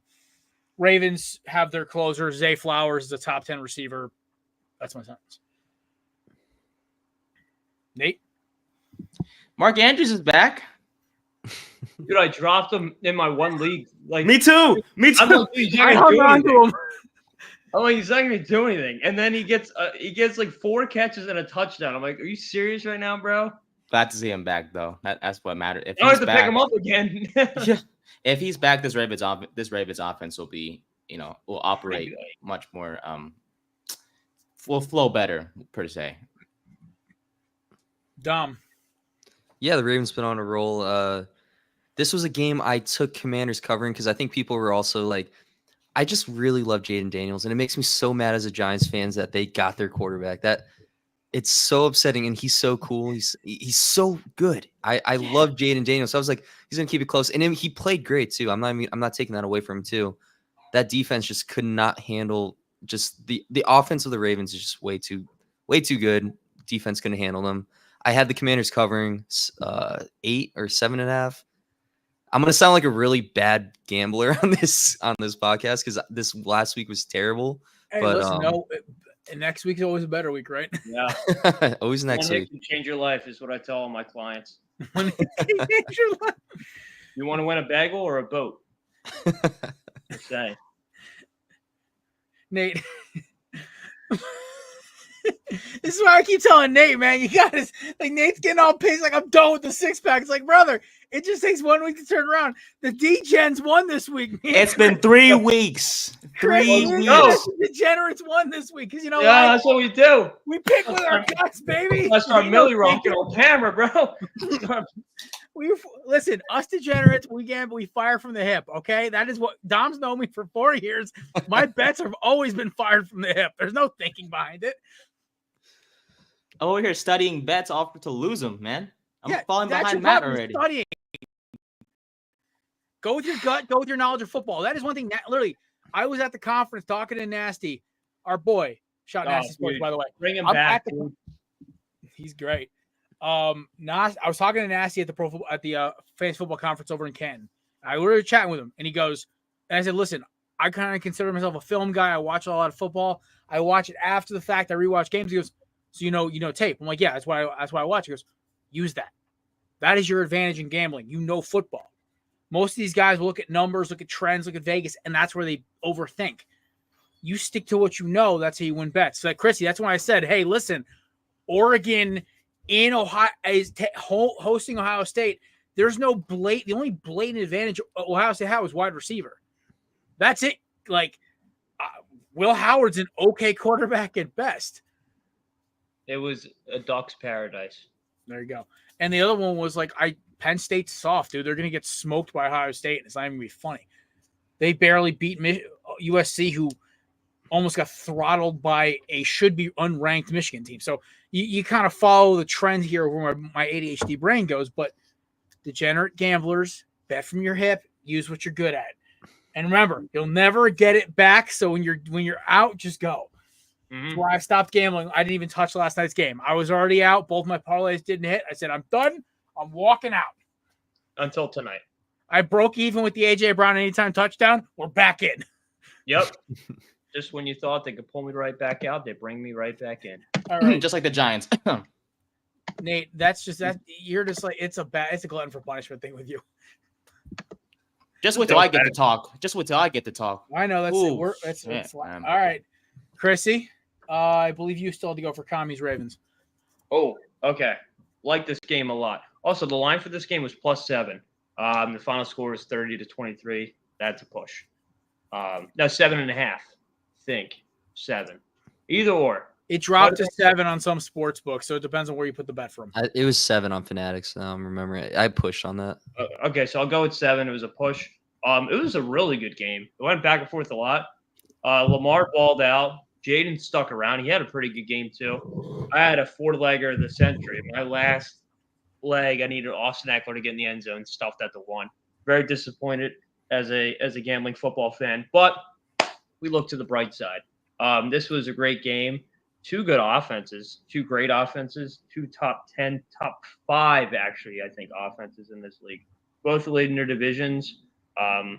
Ravens have their closer. Zay Flowers is a top 10 receiver. That's my sentence. Nate? Mark Andrews is back. Dude, I dropped him in my one league. Like Me too. I'm like, I hung on to him. I'm like, he's not going to do anything. And then he gets like 4 catches and a touchdown. I'm like, are you serious right now, bro? Glad to see him back, though. That's what matters. If I don't he's have to back, pick him up again. yeah. If he's back, this Ravens offense will be, will operate much more, will flow better per se. Dom. Yeah, the Ravens been on a roll. This was a game I took Commanders covering because I think people were also like, I just really love Jaden Daniels, and it makes me so mad as a Giants fans that they got their quarterback. That it's so upsetting, and he's so cool. He's so good. I love Jaden Daniels. So I was like, he's gonna keep it close, and he played great too. I'm not taking that away from him too. That defense just could not handle just the offense of the Ravens is just way too good. Defense couldn't handle them. I had the Commanders covering 8 or 7.5. I'm gonna sound like a really bad gambler on this podcast because this last week was terrible. Hey, but listen, next week is always a better week, right? Yeah. always next week. Can change your life is what I tell all my clients. Change your life. You want to win a bagel or a boat? Just saying. Nate. This is why I keep telling Nate, man, you got to, like, Nate's getting all pissed, like, I'm done with the six-pack. It's like, brother, it just takes 1 week to turn around. The D-Gens won this week, man. It's been 3 weeks. 3 weeks. The Degenerates won this week because, Yeah, that's what we do. We pick with our guts, baby. That's our Millie rocking on camera, bro. Listen, us degenerates, we gamble, we fire from the hip, okay? That is what Dom's known me for 4 years. My bets have always been fired from the hip. There's no thinking behind it. I'm over here studying bets offered to lose them, man. I'm falling that's behind your Matt problem, already. studying. Go with your gut, go with your knowledge of football. That is one thing. Literally, I was at the conference talking to Nasty, our boy. Shout out Nasty Sports, by the way. Bring him back. He's great. I was talking to Nasty at the Fantasy Football Conference over in Canton. We were chatting with him, and he goes, and I said, listen, I kind of consider myself a film guy. I watch a lot of football. I watch it after the fact. I rewatch games. He goes, so you know tape. I'm like, yeah, that's why I watch. He goes, use that. That is your advantage in gambling. You know football. Most of these guys will look at numbers, look at trends, look at Vegas, and that's where they overthink. You stick to what you know. That's how you win bets. So, like, Chrissy, that's why I said, hey, listen, Oregon in Ohio is hosting Ohio State. There's no the only blatant advantage Ohio State has is wide receiver. That's it. Like, Will Howard's an okay quarterback at best. It was a Ducks paradise. There you go. And the other one was like, Penn State's soft, dude. They're going to get smoked by Ohio State, and it's not even going to be funny. They barely beat USC, who almost got throttled by a should-be unranked Michigan team. So you kind of follow the trend here where my ADHD brain goes, but degenerate gamblers, bet from your hip, use what you're good at. And remember, you'll never get it back, so when you're out, just go. Mm-hmm. That's why I stopped gambling. I didn't even touch last night's game. I was already out. Both my parlays didn't hit. I said, I'm done. I'm walking out. Until tonight. I broke even with the A.J. Brown anytime touchdown. We're back in. Yep. Just when you thought they could pull me right back out, they bring me right back in. All right. Just like the Giants. Nate, that's just that. You're just like, it's a glutton for punishment thing with you. Just wait till I get to talk. Just wait till I get to talk. I know that's it. All right. Chrissy, I believe you still had to go for Commies Ravens. Oh, okay. Like this game a lot. Also, the line for this game was +7. The final score was 30-23. That's a push. No, 7.5. Think 7. Either or. It dropped to 7 on some sports books, so it depends on where you put the bet from. It was 7 on Fanatics. Remember, I pushed on that. Okay, so I'll go with 7. It was a push. It was a really good game. It went back and forth a lot. Lamar balled out. Jaden stuck around. He had a pretty good game too. I had a 4-legger of the century. My last leg, I needed Austin Eckler to get in the end zone, stuffed at the 1. Very disappointed as a gambling football fan, but we look to the bright side. This was a great game. 2 good offenses, 2 great offenses, 2 top 10, top 5 actually, I think, offenses in this league. Both leading their divisions. I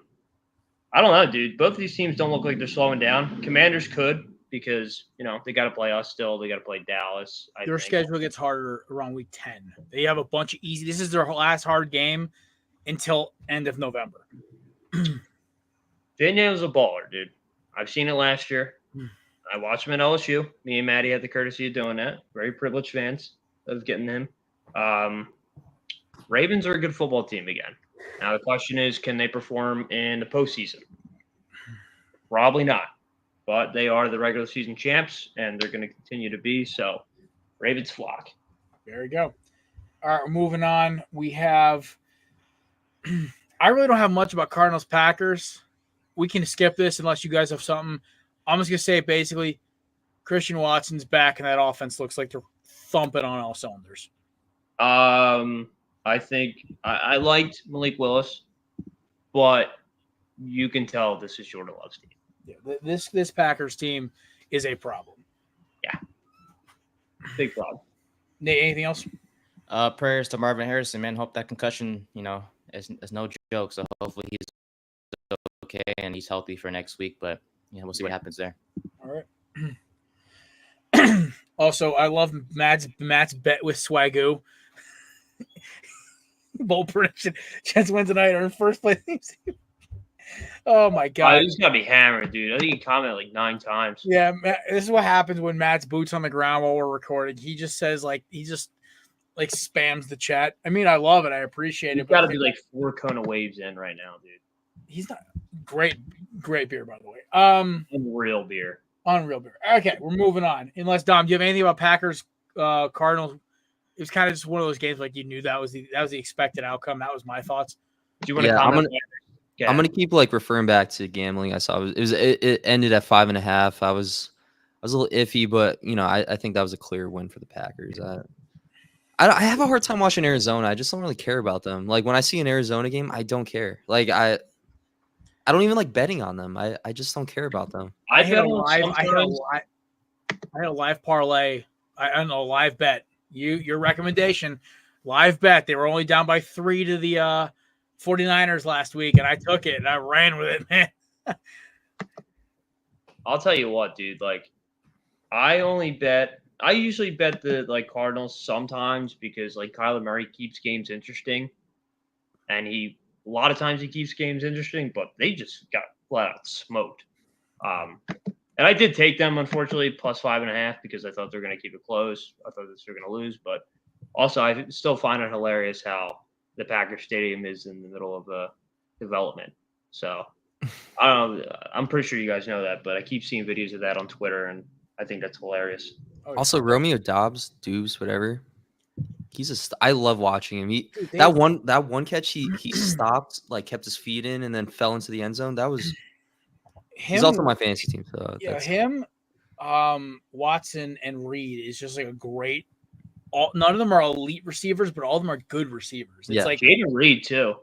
don't know, dude. Both of these teams don't look like they're slowing down. Commanders could, because, they got to play us still. They got to play Dallas. Their schedule gets harder around week 10. They have a bunch of easy. This is their last hard game until end of November. Daniel's a baller, dude. I've seen it last year. I watched him at LSU. Me and Maddie had the courtesy of doing that. Very privileged fans of getting him. Ravens are a good football team again. Now the question is, can they perform in the postseason? Probably not. But they are the regular season champs, and they're going to continue to be. So, Ravens flock. There we go. All right, we're moving on. We have I really don't have much about Cardinals Packers. We can skip this unless you guys have something. I'm just going to say basically Christian Watson's back, and that offense looks like they're thumping on all cylinders. I think I liked Malik Willis, but you can tell this is Jordan Love's team. Yeah, this Packers team is a problem. Yeah, big problem. Nate, anything else? Prayers to Marvin Harrison, man. Hope that concussion, is no joke. So hopefully he's okay and he's healthy for next week. But we'll see what happens there. All right. Also, I love Matt's bet with Swagoo. Bold prediction. Jets win tonight or in first place. Oh my god! He's gotta be hammered, dude. I think he commented like 9 times. Yeah, this is what happens when Matt's boots on the ground while we're recording. He just says he just spams the chat. I mean, I love it. I appreciate it. He's got to be like 4 Kona waves in right now, dude. He's not great beer, by the way. Unreal beer. Unreal beer. Okay, we're moving on. Unless Dom, do you have anything about Packers Cardinals? It was kind of just one of those games like you knew that was the expected outcome. That was my thoughts. Do you want to comment? I'm gonna keep referring back to gambling. I saw it ended at 5.5. I was a little iffy, but I think that was a clear win for the Packers. I have a hard time watching Arizona. I just don't really care about them. Like when I see an Arizona game, I don't care. Like I don't even like betting on them. I just don't care about them. I had a live parlay. I don't know, live bet. Your recommendation, live bet. They were only down by 3 to the 49ers last week, and I took it and I ran with it, man. I'll tell you what, dude. Like, I usually bet the Cardinals sometimes because Kyler Murray keeps games interesting, and a lot of times he keeps games interesting, but they just got flat out smoked. And I did take them, unfortunately, plus 5.5 because I thought they were going to keep it close. I thought they were going to lose, but also I still find it hilarious how the Packers Stadium is in the middle of development. So I don't know. I'm pretty sure you guys know that, but I keep seeing videos of that on Twitter, and I think that's hilarious. Also, Romeo Doubs, whatever. I love watching him. That one catch he stopped, kept his feet in, and then fell into the end zone. That was. He's also my fantasy team. So yeah, him, Watson, and Reed is just a great. None of them are elite receivers, but all of them are good receivers. It's Jaden Reed too.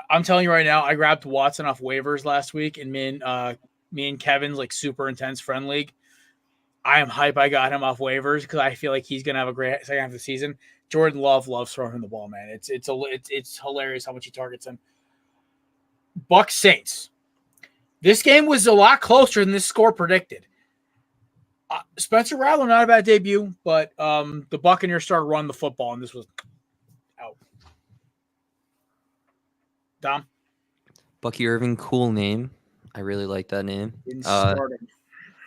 I'm telling you right now, I grabbed Watson off waivers last week, and me and Kevin's super intense friend league. I am hype. I got him off waivers because I feel like he's gonna have a great second half of the season. Jordan Love loves throwing him the ball, man. It's hilarious how much he targets him. Bucs Saints. This game was a lot closer than this score predicted. Spencer Rattler, not a bad debut, but the Buccaneers started running the football, and this was out. Dom? Bucky Irving, cool name. I really like that name.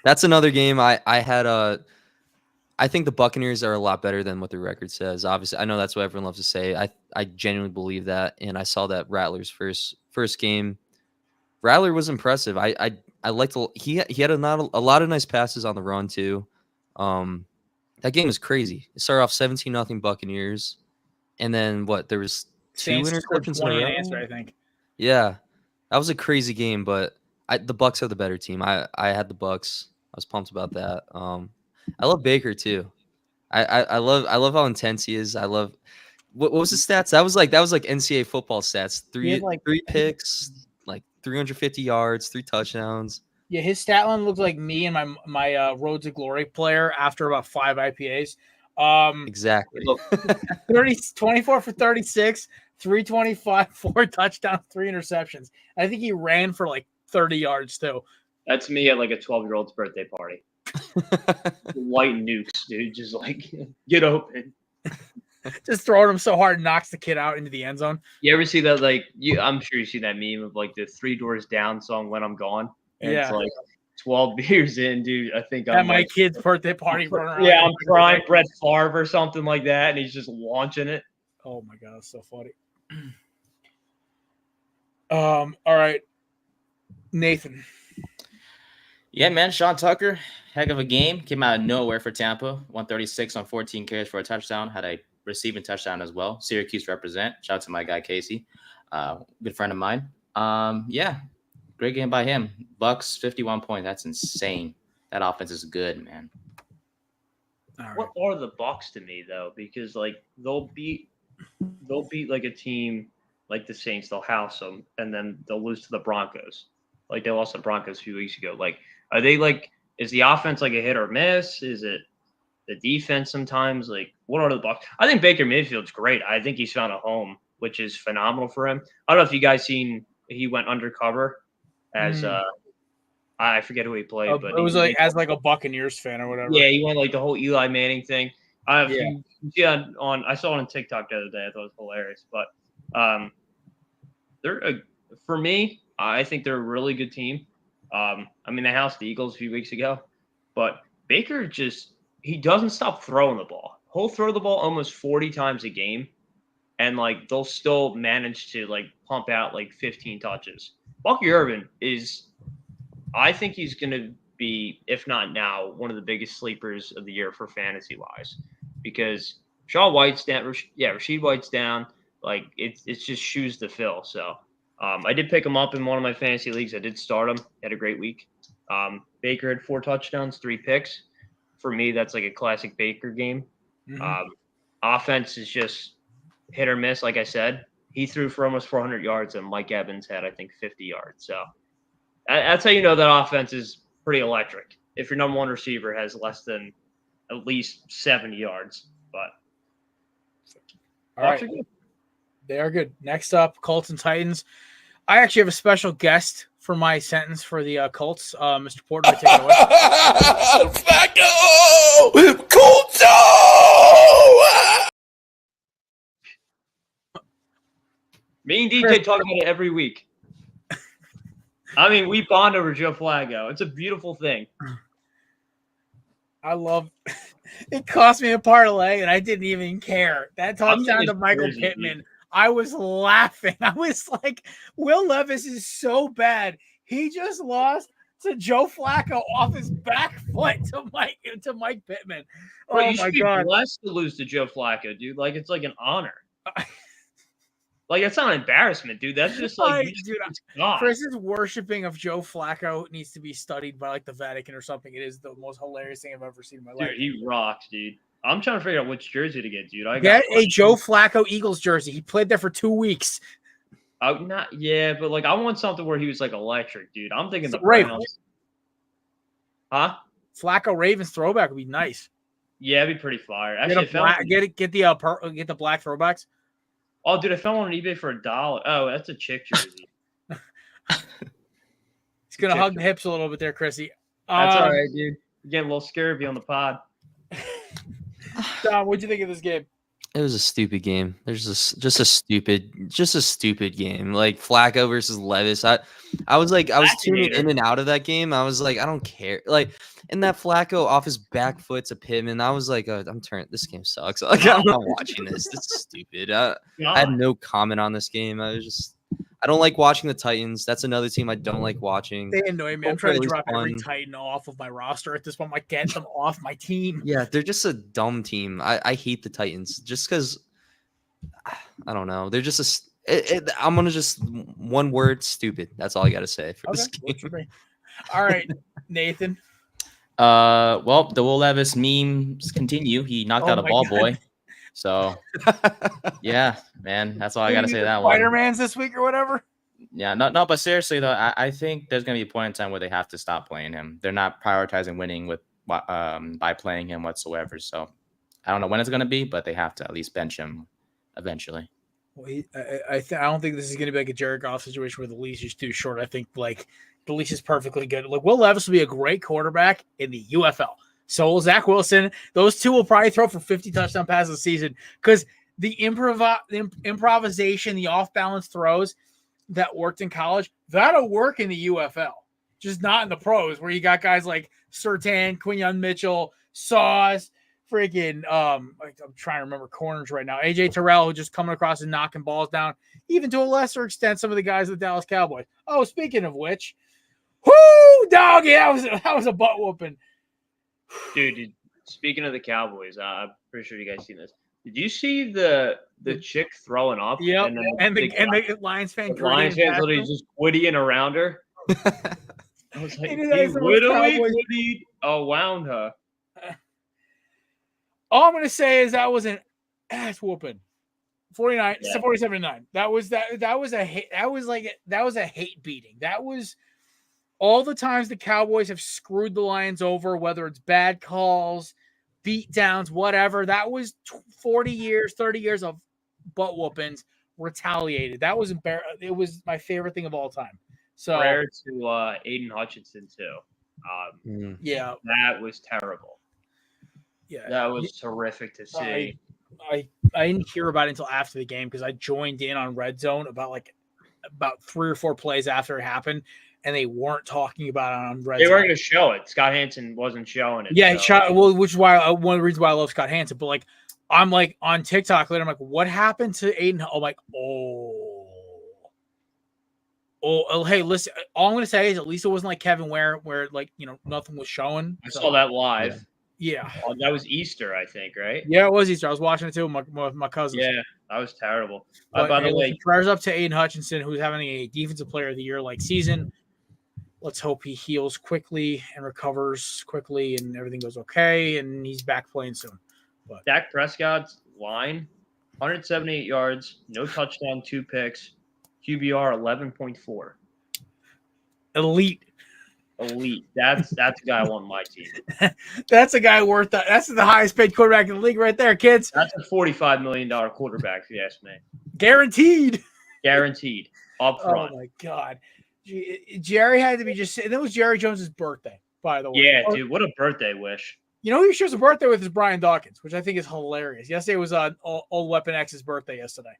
That's another game I had. I think the Buccaneers are a lot better than what their record says. Obviously, I know that's what everyone loves to say. I genuinely believe that, and I saw that Rattler's first game. Rattler was impressive. I liked he had a lot of nice passes on the run too. That game was crazy. It started off 17-0 Buccaneers, and then there was 2 interceptions in a row. I think. Yeah, that was a crazy game, but the Bucs are the better team. I had the Bucs. I was pumped about that. I love Baker too. I love how intense he is. I love what was his stats? That was like NCAA football stats. Three picks. 350 yards, 3 touchdowns. Yeah, his stat line looked like me and my Road to Glory player after about 5 IPAs. Exactly. 24 for 36, 325, 4 touchdowns, 3 interceptions. I think he ran for 30 yards too. That's me at a 12-year-old's birthday party. White nukes, dude. Just get open. Just throwing him so hard, knocks the kid out into the end zone. You ever see that? I'm sure you see that meme of the 3 Doors Down song "When I'm Gone." And yeah. It's 12 beers in, dude. I think At I'm my like, kid's birthday party. yeah, I'm prime Brett Favre or something like that, and he's just launching it. Oh my god, that's so funny. All right, Nathan. Yeah, man. Sean Tucker, heck of a game. Came out of nowhere for Tampa. 136 on 14 carries for a touchdown. Had a receiving touchdown as well. Syracuse represent. Shout out to my guy Casey, good friend of mine. Yeah, great game by him. Bucks 51 points. That's insane. That offense is good, man. All right. What are the Bucks to me though? Because like they'll beat like a team like the Saints. They'll house them, and then they'll lose to the Broncos. Like they lost to the Broncos a few weeks ago. Like, are they like? Is the offense like a hit or miss? Is it the defense sometimes? Like, what are the Bucks? I think Baker Mayfield's great. I think he's found a home, which is phenomenal for him. I don't know if you guys seen he went undercover as I forget who he played, but it was like as like a Buccaneers fan or whatever. Yeah, he went like the whole Eli Manning thing. I saw it on TikTok the other day. I thought it was hilarious. But for me, I think they're a really good team. I mean, they housed the Eagles a few weeks ago, but Baker he doesn't stop throwing the ball. He'll throw the ball almost 40 times a game, and like they'll still manage to like pump out like 15 touches. Bucky Irvin I think he's going to be, if not now, one of the biggest sleepers of the year for fantasy wise, because Rashid White's down. Like it's just shoes to fill. So I did pick him up in one of my fantasy leagues. I did start him. He had a great week. Baker had 4 touchdowns, 3 picks. For me, that's like a classic Baker game. Mm-hmm. Offense is just hit or miss. Like I said, he threw for almost 400 yards, and Mike Evans had, I think, 50 yards. So that's how you know that offense is pretty electric. If your number one receiver has less than at least 70 yards. But all right, they are good. Next up, Colts and Titans. I actually have a special guest for my sentence for the Colts. Mr. Porter, take it away. Flacco! Colts! Me and DJ talk about it every week. I mean, we bond over Joe Flacco. It's a beautiful thing. I love it. Cost me a parlay, and I didn't even care. That touchdown to Michael Pittman, I was laughing. I was like, Will Levis is so bad. He just lost to Joe Flacco off his back foot to Mike Pittman. Bro, you should be blessed to lose to Joe Flacco, dude. Like, it's like an honor. Like, that's not an embarrassment, dude. That's just like, dude, Chris's worshiping of Joe Flacco needs to be studied by like the Vatican or something. It is the most hilarious thing I've ever seen in my life. Dude, he rocks, dude. I'm trying to figure out which jersey to get, dude. Get a Joe Flacco Eagles jersey. He played there for 2 weeks. But like I want something where he was like electric, dude. I'm thinking the Ravens. Huh? Flacco Ravens throwback would be nice. Yeah, it'd be pretty fire. Actually, get the black throwbacks. Oh, dude, I found one on eBay for $1. Oh, that's a chick jersey. He's gonna hug the hips a little bit there, Chrissy. That's all right, dude. You're getting a little scared of you on the pod. Tom, what'd you think of this game? It was a stupid game. There's just a stupid game. Like Flacco versus Levis. I was tuning in and out of that game. I was like, I don't care. Like, and that Flacco off his back foot to Pittman. I was like, I'm turning. This game sucks. Like, I'm not watching this. This is stupid. I had no comment on this game. I don't like watching the Titans. That's another team I don't like watching. They annoy me. I'm trying to drop every Titan off of my roster at this point. I get them off my team. Yeah, they're just a dumb team. I hate the Titans just because I don't know. They're just I'm gonna just one word stupid. That's all I gotta say for this game. All right, Nathan. Well, the Will Levis memes continue. He knocked out a ball boy. So, yeah, man, that's all I got to say that one. Spider-Man's this week or whatever? Yeah, no, but seriously, though, I think there's going to be a point in time where they have to stop playing him. They're not prioritizing winning by playing him whatsoever. So, I don't know when it's going to be, but they have to at least bench him eventually. Well, I don't think this is going to be like a Jared Goff situation where the leash is too short. I think, like, the leash is perfectly good. Like, Will Levis will be a great quarterback in the UFL. So will Zach Wilson. Those two will probably throw for 50 touchdown passes a season because the improvisation, the off-balance throws that worked in college, that'll work in the UFL. just not in the pros, where you got guys like Surtain, Quinyon Mitchell, Sauce, freaking I'm trying to remember corners right now. AJ Terrell, who just coming across and knocking balls down, even to a lesser extent, some of the guys of the Dallas Cowboys. Oh, speaking of which, whoo, doggy, that was a butt whooping. Dude, speaking of the Cowboys, I'm pretty sure you guys seen this. Did you see the chick throwing up? Yep, and the Lions fan, Lions fans literally just whittying around her. I was like, he whittied around her. All I'm gonna say is that was an ass whooping. 47-9. That was a hate. That was a hate beating. That was all the times the Cowboys have screwed the Lions over, whether it's bad calls, beat downs, whatever. That was 30 years of butt whoopings retaliated. That was it was my favorite thing of all time. So prior to Aiden Hutchinson too. Yeah, that was terrible. Yeah, that was terrific to see. I didn't hear about it until after the game because I joined in on Red Zone about 3 or 4 plays after it happened, and they weren't talking about it on Red Zone. They weren't going to show it. Scott Hansen wasn't showing it. Yeah, which is why one of the reasons why I love Scott Hansen. But I'm on TikTok later. I'm like, what happened to Aiden? I'm like, hey, listen. All I'm going to say is at least it wasn't like Kevin Ware, where nothing was showing. I saw that live. Yeah. That was Easter, I think, right? Yeah, it was Easter. I was watching it too with my cousins. Yeah, that was terrible. By the way, prayers up to Aiden Hutchinson, who's having a Defensive Player of the Year season. Let's hope he heals quickly and recovers quickly and everything goes okay and he's back playing soon. But Dak Prescott's line, 178 yards, no touchdown, 2 picks, QBR 11.4. Elite. That's a guy I want on my team. That's a guy worth that. That's the highest paid quarterback in the league right there, kids. That's a $45 million quarterback, if you ask me. Guaranteed. Up front. Oh my God. Jerry had to be just saying that was Jerry Jones's birthday, by the way. Yeah, dude, what a birthday wish. You know who he shares a birthday with is Brian Dawkins, which I think is hilarious. Yesterday was Old Weapon X's birthday yesterday.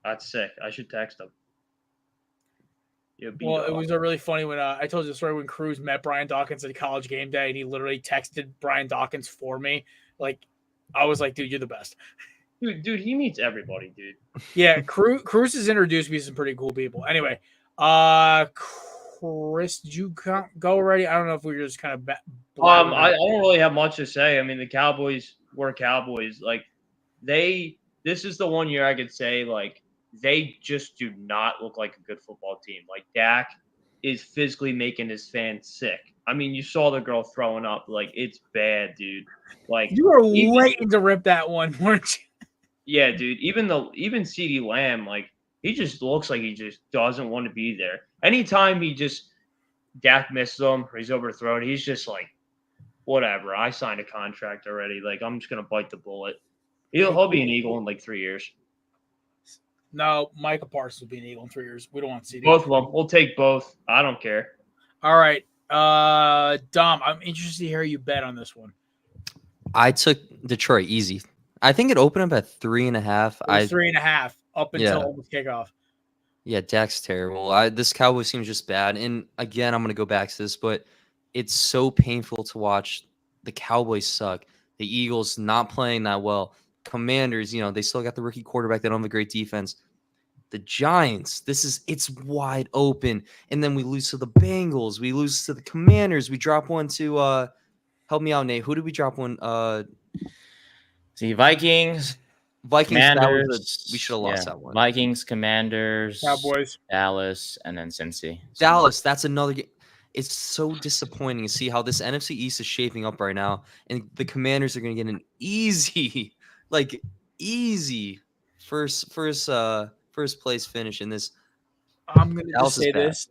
That's sick. I should text him. It was a really funny when I told you the story when Cruz met Brian Dawkins at College Game Day, and he literally texted Brian Dawkins for me. I was like, dude, you're the best. Dude, he meets everybody, dude. Yeah, Cruz has introduced me to some pretty cool people. Anyway, Chris, did you go already? I don't know if we were just kind of. I don't really have much to say. I mean, the Cowboys were Cowboys. This is the one year I could say they just do not look like a good football team. Dak is physically making his fans sick. I mean, you saw the girl throwing up. It's bad, dude. You were waiting to rip that one, weren't you? Yeah, dude. Even CeeDee Lamb, he just looks like he just doesn't want to be there. Anytime Dak misses him or he's overthrown, he's just whatever. I signed a contract already. I'm just gonna bite the bullet. He'll be an Eagle in 3 years. No, Micah Parsons will be an Eagle in 3 years. We don't want CeeDee. Both of them. We'll take both. I don't care. All right. Dom, I'm interested to hear you bet on this one. I took Detroit easy. I think it opened up at 3.5. 3.5 up until almost kickoff. Yeah, Dak's terrible. This Cowboys team is just bad. And again, I'm going to go back to this, but it's so painful to watch. The Cowboys suck. The Eagles not playing that well. Commanders, they still got the rookie quarterback. They don't have a great defense. The Giants, it's wide open. And then we lose to the Bengals. We lose to the Commanders. We drop one to help me out, Nate. Who did we drop one? Vikings, Commanders. We should have lost that one. Vikings, Commanders, Cowboys, Dallas, and then Cincy. Dallas, that's another game. It's so disappointing to see how this NFC East is shaping up right now. And the Commanders are going to get an easy first place finish in this. I'm going to just say this.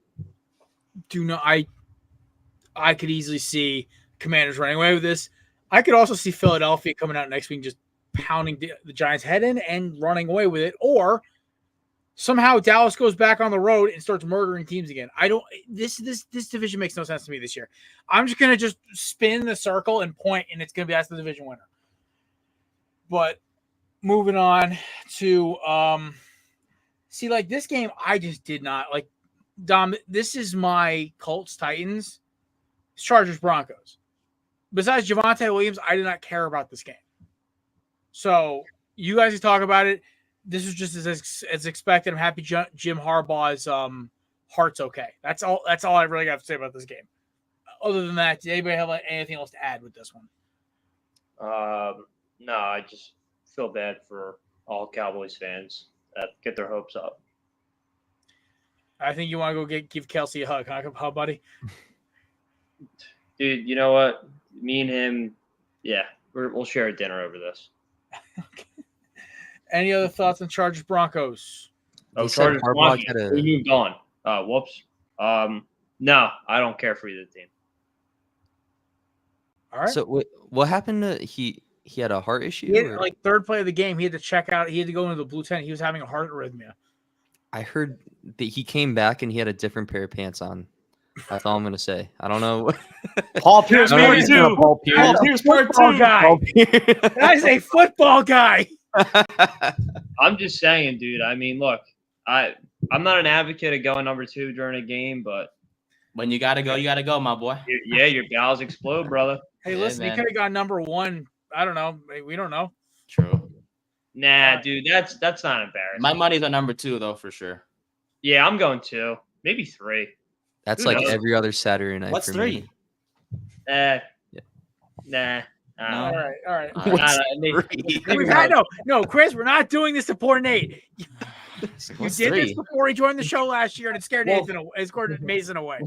I could easily see Commanders running away with this. I could also see Philadelphia coming out next week and just pounding the Giants' head in and running away with it. Or somehow Dallas goes back on the road and starts murdering teams again. This division makes no sense to me this year. I'm just going to spin the circle and point, and it's going to be that's the division winner. But moving on to this game, I just did not Dom, this is my Colts, Titans, Chargers, Broncos. Besides Javonte Williams, I did not care about this game. So you guys can talk about it. This was just as expected. I'm happy Jim Harbaugh's heart's okay. That's all I really got to say about this game. Other than that, did anybody have anything else to add with this one? No, I just feel bad for all Cowboys fans that get their hopes up. I think you want to go give Kelsey a hug, huh, buddy? Dude, you know what? Me and him, yeah, we'll share a dinner over this. Okay. Any other thoughts on Chargers Broncos? Oh, Chargers Broncos. We moved on. Whoops. No, I don't care for either team. All right. So what happened to he had a heart issue? He had, third play of the game, he had to check out. He had to go into the blue tent. He was having a heart arrhythmia. I heard that he came back and he had a different pair of pants on. That's all I'm gonna say. I don't know. Paul Pierce part 2. Paul Pierce part 2. Guy. That is a football guy. I'm just saying, dude. I mean, look, I'm not an advocate of going number 2 during a game, but when you gotta go, my boy. Yeah, your gals explode, brother. Hey, listen, he could have got number 1. I don't know. We don't know. True. Nah, dude, that's not embarrassing. My money's on number 2 though, for sure. Yeah, I'm going 2, maybe 3. That's like every other Saturday night. What's for 3? Me. Nah. No. All right. No, Chris, we're not doing this to poor Nate. You did this before he joined the show last year, and it scared Nathan. It scared Mason away.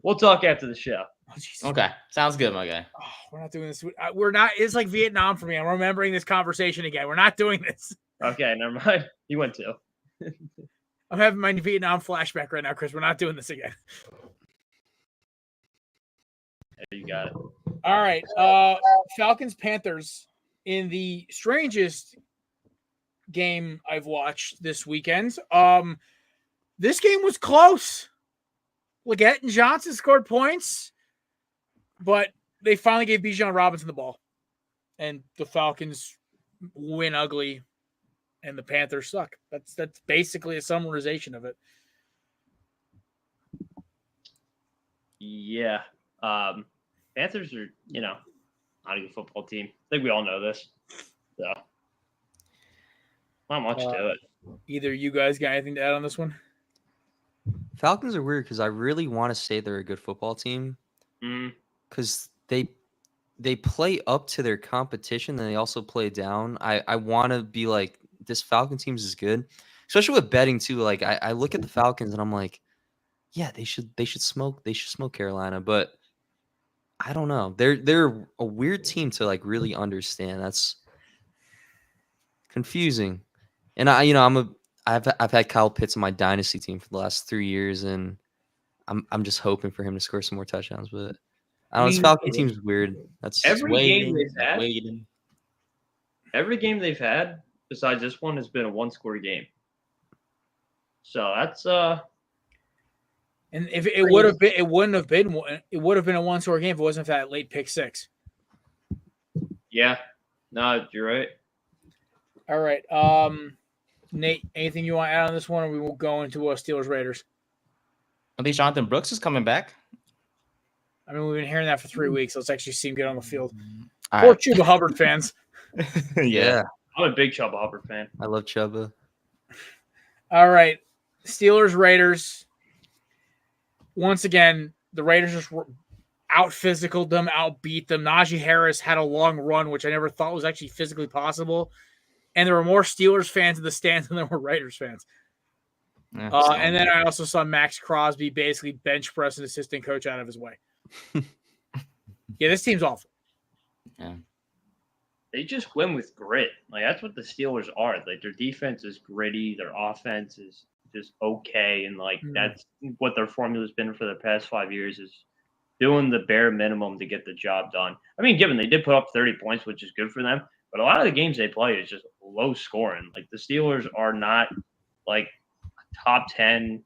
We'll talk after the show. Okay, sounds good, my guy. Oh, we're not doing this. We're not. It's like Vietnam for me. I'm remembering this conversation again. We're not doing this. Okay, never mind. You went 2. I'm having my Vietnam flashback right now, Chris. We're not doing this again. You got it. All right. Falcons Panthers in the strangest game I've watched this weekend. This game was close. Leggett and Johnson scored points, but they finally gave Bijan Robinson the ball, and the Falcons win ugly, and the Panthers suck. That's basically a summarization of it. Yeah. Panthers are, not a good football team. I think we all know this. So, not much to it. Either you guys got anything to add on this one? Falcons are weird because I really want to say they're a good football team because they play up to their competition and they also play down. I want to be like, this Falcon team is good, especially with betting too. Like I look at the Falcons and I'm like, yeah, they should smoke Carolina, but I don't know. They're a weird team to like really understand. That's confusing. And I've had Kyle Pitts on my dynasty team for the last 3 years, and I'm just hoping for him to score some more touchdowns. But I don't know, this Falcon team's weird. That's every game they've had besides this one has been a 1-score game. So that's And if it would have been, it would have been a 1-score game if it wasn't for that late pick 6. Yeah, no, you're right. All right, Nate, anything you want to add on this one, or we will go into Steelers Raiders? I think Jonathan Brooks is coming back. I mean, we've been hearing that for 3 weeks. Let's actually see him get on the field. All Poor right. Chuba Hubbard fans. yeah. I'm a big Chuba Hubbard fan. I love Chuba. All right, Steelers Raiders. Once again, the Raiders just out-physicaled them, outbeat them. Najee Harris had a long run, which I never thought was actually physically possible. And there were more Steelers fans in the stands than there were Raiders fans. Yeah, and then I also saw Max Crosby basically bench press an assistant coach out of his way. Yeah, this team's awful. Yeah. They just win with grit. Like, that's what the Steelers are. Like, their defense is gritty. Their offense is just okay. And, that's what their formula's been for the past 5 years, is doing the bare minimum to get the job done. I mean, given they did put up 30 points, which is good for them, but a lot of the games they play is just low scoring. Like, the Steelers are not, top 10,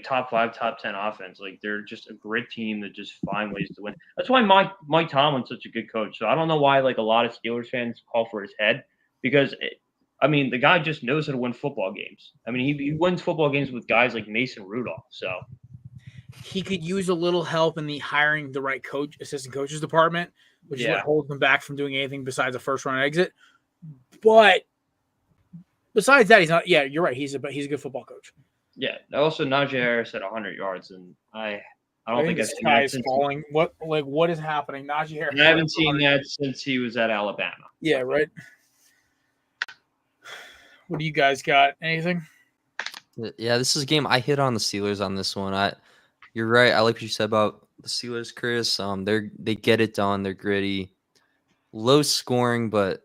top 5, top 10 offense. Like, they're just a grit team that just find ways to win. That's why Mike Tomlin's such a good coach. So I don't know why, a lot of Steelers fans call for his head, because I mean, the guy just knows how to win football games. I mean, he wins football games with guys like Mason Rudolph. So he could use a little help in the hiring the right assistant coaches department, which is what holds him back from doing anything besides a first round exit. But besides that, he's not. Yeah, you're right. He's a good football coach. Yeah. Also, Najee Harris had 100 yards, and I don't think the sky is falling. What is happening? Najee Harris. I haven't seen that since he was at Alabama. Yeah, right. What do you guys got? Anything? Yeah, this is a game I hit on the Steelers on this one. You're right. I like what you said about the Steelers, Chris. They get it done. They're gritty, low scoring, but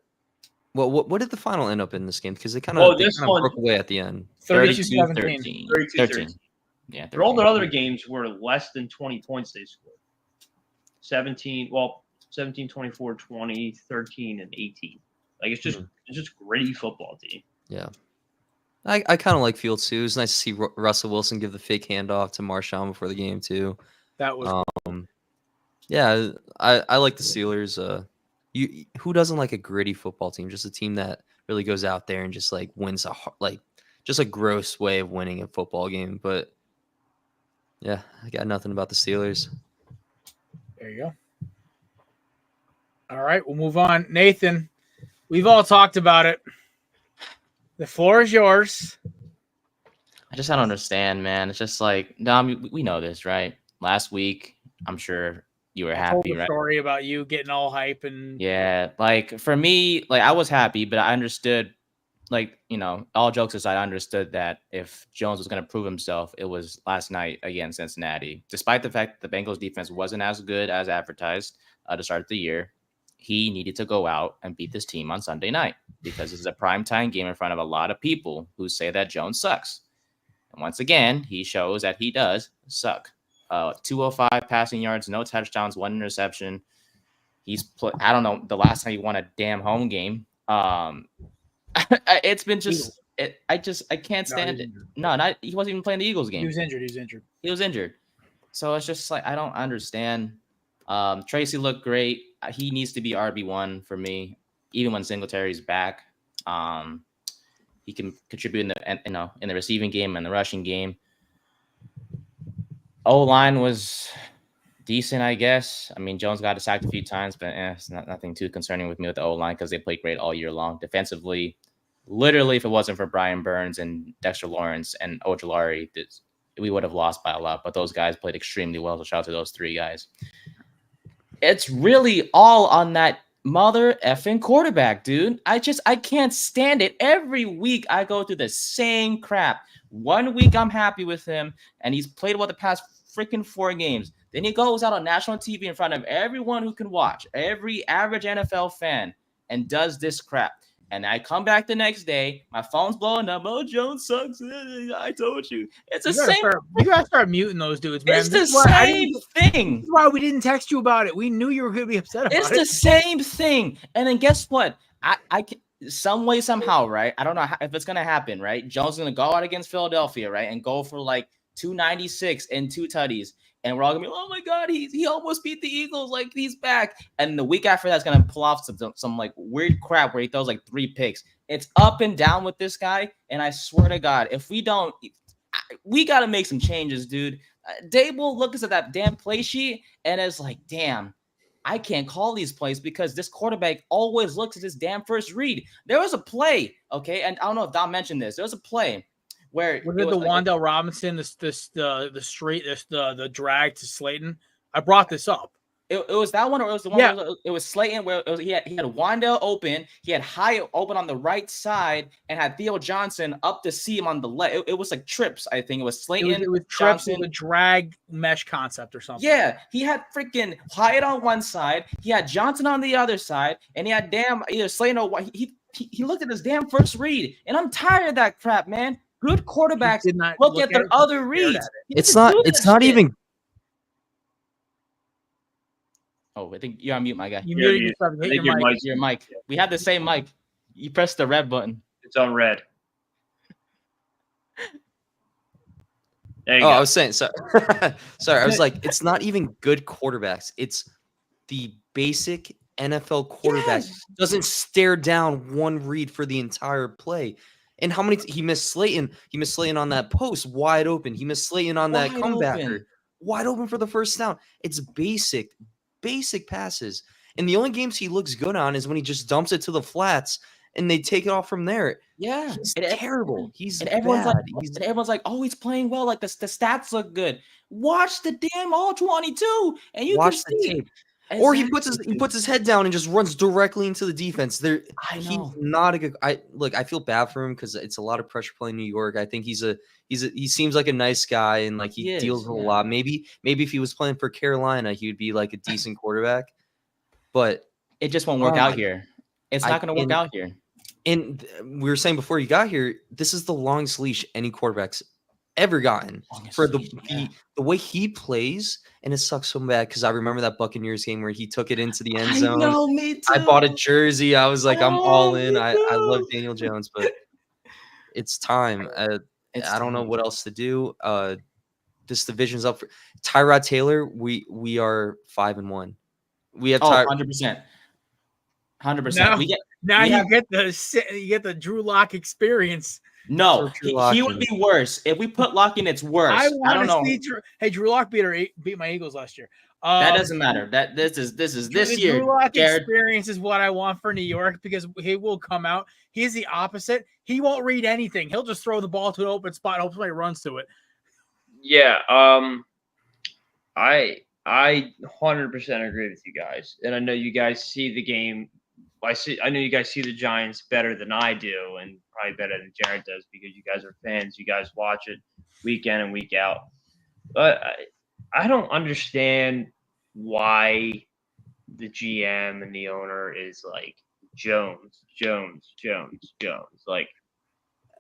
what did the final end up in this game? Because they kind of broke away at the end. 32-13. 13. Yeah. 13. All the other games were less than 20 points they scored. 17, 24, 20, 13, and 18. Like it's just gritty football team. Yeah. I kind of like Fields too. It was nice to see Russell Wilson give the fake handoff to Marshawn before the game too. That was yeah, I like the Steelers. Who doesn't like a gritty football team? Just a team that really goes out there and just like wins just a gross way of winning a football game. But yeah, I got nothing about the Steelers. There you go. All right, we'll move on. Nathan, we've all talked about it. The floor is yours. I just don't understand, man. It's just like, we know this, right? Last week, I'm sure you were happy, right? Story about you getting all hype and like for me, like I was happy, but I understood, like, all jokes aside, I understood that if Jones was going to prove himself, it was last night against Cincinnati. Despite the fact that the Bengals defense wasn't as good as advertised to start the year, he needed to go out and beat this team on Sunday night because this is a primetime game in front of a lot of people who say that Jones sucks. And once again, he shows that he does suck. 205 passing yards, no touchdowns, 1 interception. I don't know the last time he won a damn home game. It's been just I can't stand it. No, he wasn't even playing the Eagles game. He was injured. So it's just like I don't understand. Tracy looked great. He needs to be RB1 for me, even when Singletary's back. He can contribute in the receiving game and the rushing game. O-line was decent, I guess. I mean, Jones got sacked a few times, but it's nothing too concerning with me with the O-line because they played great all year long. Defensively, literally, if it wasn't for Brian Burns and Dexter Lawrence and Ojulari, we would have lost by a lot. But those guys played extremely well, so shout out to those 3 guys. It's really all on that mother effing quarterback, dude. I can't stand it. Every week I go through the same crap. 1 week I'm happy with him, and he's played well the past freaking 4 games. Then he goes out on national TV in front of everyone who can watch, every average NFL fan, and does this crap. And I come back the next day, my phone's blowing up. Oh, Jones sucks. I told you. It's the same. You gotta start muting those dudes, man. It's the same thing. This is why we didn't text you about it. We knew you were going to be upset about it. It's the same thing. And then guess what? I can, some way, somehow, right? I don't know if it's going to happen, right? Jones is going to go out against Philadelphia, right? And go for like 296 and 2 tutties. And we're all going to be, oh, my God, he almost beat the Eagles. Like, he's back. And the week after that's going to pull off some like weird crap where he throws like 3 picks. It's up and down with this guy. And I swear to God, if we don't, we got to make some changes, dude. Dable looks at that damn play sheet and is like, damn, I can't call these plays because this quarterback always looks at his damn first read. There was a play, okay? And I don't know if Don mentioned this. There was a play where was it the Wan'Dale Robinson, the drag to Slayton? I brought this up. It was that one, or it was the one? Yeah. It was Slayton where he had Wan'Dale open, he had Hyatt open on the right side, and had Theo Johnson up to see him on the left. It was like trips, I think. It was Slayton. It was trips with a drag mesh concept or something. Yeah, he had freaking Hyatt on one side, he had Johnson on the other side, and he had either Slayton or he looked at his damn first read, and I'm tired of that crap, man. Good quarterbacks look at their other reads. It's not even. Oh, I think you're on mute, my guy. You muted yourself. Hit your mic. Your mic. We have the same mic. You press the red button. It's on red. There you go. I was saying, sorry. Sorry, I was like, it's not even good quarterbacks. It's the basic NFL quarterback doesn't stare down one read for the entire play. And how many he missed Slayton? He missed Slayton on that post, wide open. He missed Slayton on that comebacker, wide open for the first down. It's basic passes. And the only games he looks good on is when he just dumps it to the flats and they take it off from there. Yeah, he's terrible. He's everyone's bad. And everyone's like, oh, he's playing well. Like the stats look good. Watch the damn all 22, and you watch can the see. tape. Or he puts his head down and just runs directly into the defense. He's not a good. I feel bad for him because it's a lot of pressure playing New York. I think he seems like a nice guy and like he deals with a lot. Maybe if he was playing for Carolina, he would be like a decent quarterback. But it just won't work out here. It's not going to work out here. And we were saying before you got here, this is the longest leash any quarterback's ever gotten for the way he plays. And it sucks so bad because I remember that Buccaneers game where he took it into the end zone. I know, me too. I bought a jersey. I was like, I'm all in. I love Daniel Jones, but it's time. I don't know what else to do. This division's up for Tyrod Taylor. We are 5-1. We have 100%. 100%. You get the Drew Lock experience. No, he would be worse. If we put Lock in, it's worse. I don't know. Drew Lock beat my Eagles last year. That doesn't matter. This year. Drew Lock experience is what I want for New York because he will come out. He's the opposite. He won't read anything. He'll just throw the ball to an open spot. And hopefully, he runs to it. Yeah. I 100% agree with you guys, and I know you guys see the game. I know you guys see the Giants better than I do, and probably better than Jared does because you guys are fans. You guys watch it week in and week out. But I don't understand why the GM and the owner is like Jones. Like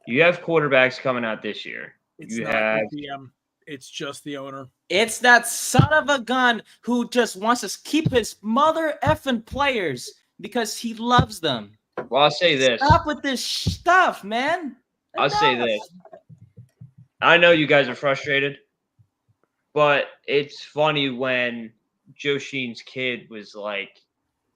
you have quarterbacks coming out this year. It's not the GM. It's just the owner. It's that son of a gun who just wants to keep his mother effing players. Because he loves them. Well, I'll say this. Stop with this stuff, man. I'll say this. I know you guys are frustrated, but it's funny when Joe Sheen's kid was like,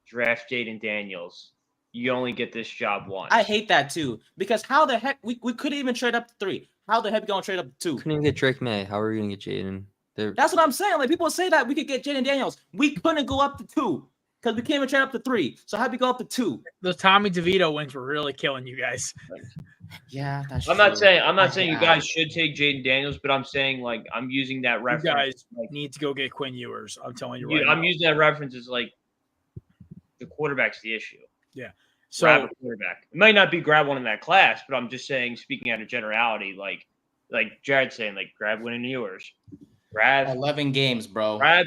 draft Jaden Daniels. You only get this job once. I hate that too. Because how the heck we couldn't even trade up to 3. How the heck we gonna trade up to 2? Couldn't even get Drake May. How are we gonna get Jaden? That's what I'm saying. Like people say that we could get Jaden Daniels. We couldn't go up to 2. Because we can't even trade up to 3. So how'd we go up to 2? Those Tommy DeVito wins were really killing you guys. Yeah, that's I'm not saying you guys should take Jaden Daniels, but I'm saying like I'm using that reference. You guys like, need to go get Quinn Ewers. I'm telling you right I'm using that reference as like the quarterback's the issue. Yeah. So grab a quarterback. It might not be grab one in that class, but I'm just saying, speaking out of generality, like Jared's saying, like grab one in Ewers. Grab 11 games, bro. Grab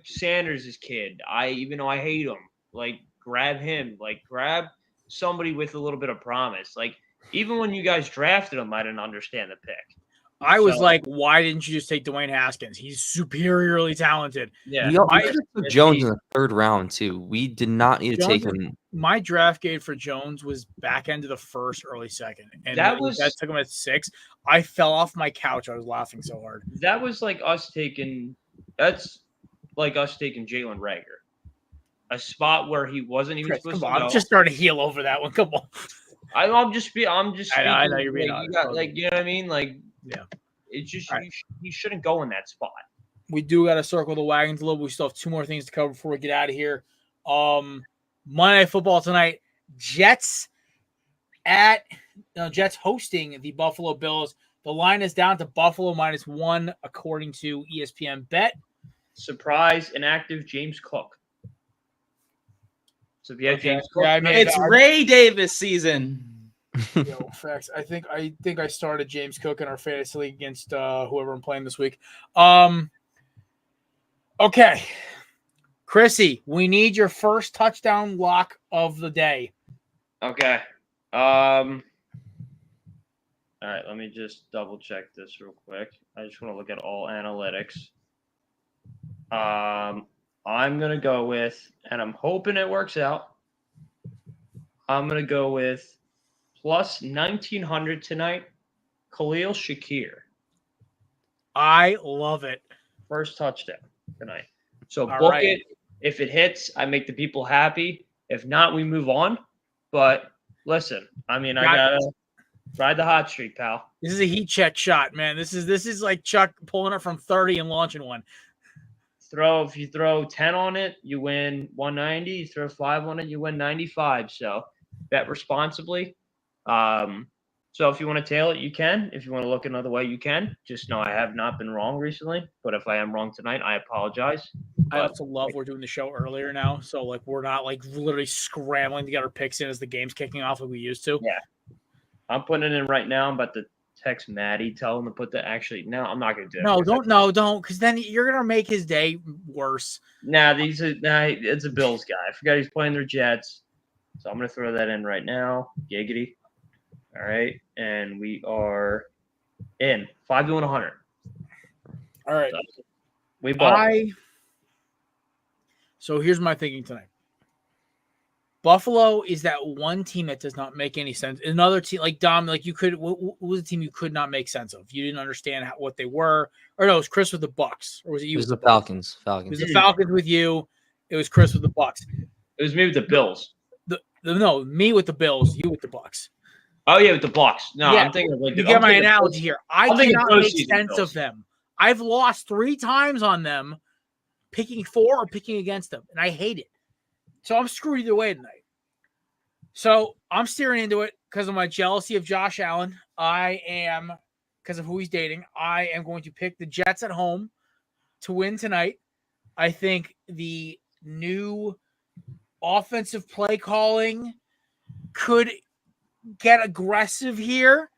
Sanders' kid. Even though I hate him, like grab him. Like grab somebody with a little bit of promise. Like even when you guys drafted him, I didn't understand the pick. I was like, why didn't you just take Dwayne Haskins? He's superiorly talented. Yeah, we took Jones in the 3rd round too. We did not need to take him. My draft grade for Jones was back end of the 1st, early 2nd, and that took him at 6. I fell off my couch. I was laughing so hard. That was like us taking. That's like us taking Jalen Reagor, a spot where he wasn't even supposed to go. I'm just starting to heal over that one. Come on. I'm just. I know you're being honest. You know what I mean? Like, yeah. It's just you shouldn't go in that spot. We do got to circle the wagons a little. We still have 2 more things to cover before we get out of here. Monday Night Football tonight. Jets hosting the Buffalo Bills. The line is down to Buffalo -1 according to ESPN Bet. Surprise inactive James Cook. So if you have James Cook, it's Ray Davis season. Yo, facts. I think I started James Cook in our fantasy league against whoever I'm playing this week. Okay. Chrissy, we need your first touchdown lock of the day. Okay. All right, let me just double check this real quick. I just want to look at all analytics. I'm going to go with, and I'm hoping it works out, I'm going to go with plus 1,900 tonight, Khalil Shakir. I love it. First touchdown tonight. So all book right. it. If it hits, I make the people happy. If not, we move on. But listen, I mean, I gotta ride the hot streak, pal. This is a heat check shot, man. This is like Chuck pulling it from 30 and launching one. If you throw 10 on it, you win 190. You throw 5 on it, you win 95. So bet responsibly. So if you want to tail it, you can. If you want to look another way, you can. Just know I have not been wrong recently. But if I am wrong tonight, I apologize. I also love we're doing the show earlier now, so like we're not like literally scrambling to get our picks in as the game's kicking off like we used to. Yeah, I'm putting it in right now. I'm about to text Maddie, tell him to put the. Actually, no, I'm not gonna do it. Don't, because then you're gonna make his day worse. It's a Bills guy. I forgot he's playing their Jets, so I'm gonna throw that in right now. Giggity. All right, and we are in 5 to 100. All right, so we bought. So here's my thinking tonight. Buffalo is that one team that does not make any sense. Another team like Dom, like you could, what was a team you could not make sense of? You didn't understand what they were, or no, it was Chris with the Bucks, or was it you? It was the Falcons. It was the Falcons with you. It was Chris with the Bucks. It was me with the Bills. No, me with the Bills, you with the Bucks. Oh yeah, with the Bucks. No, yeah, I'm thinking of like you get my analogy here. I cannot make sense of them. I've lost 3 times on them, picking for or picking against them, and I hate it. So I'm screwed either way tonight. So I'm steering into it because of my jealousy of Josh Allen. Because of who he's dating, I am going to pick the Jets at home to win tonight. I think the new offensive play calling could get aggressive here.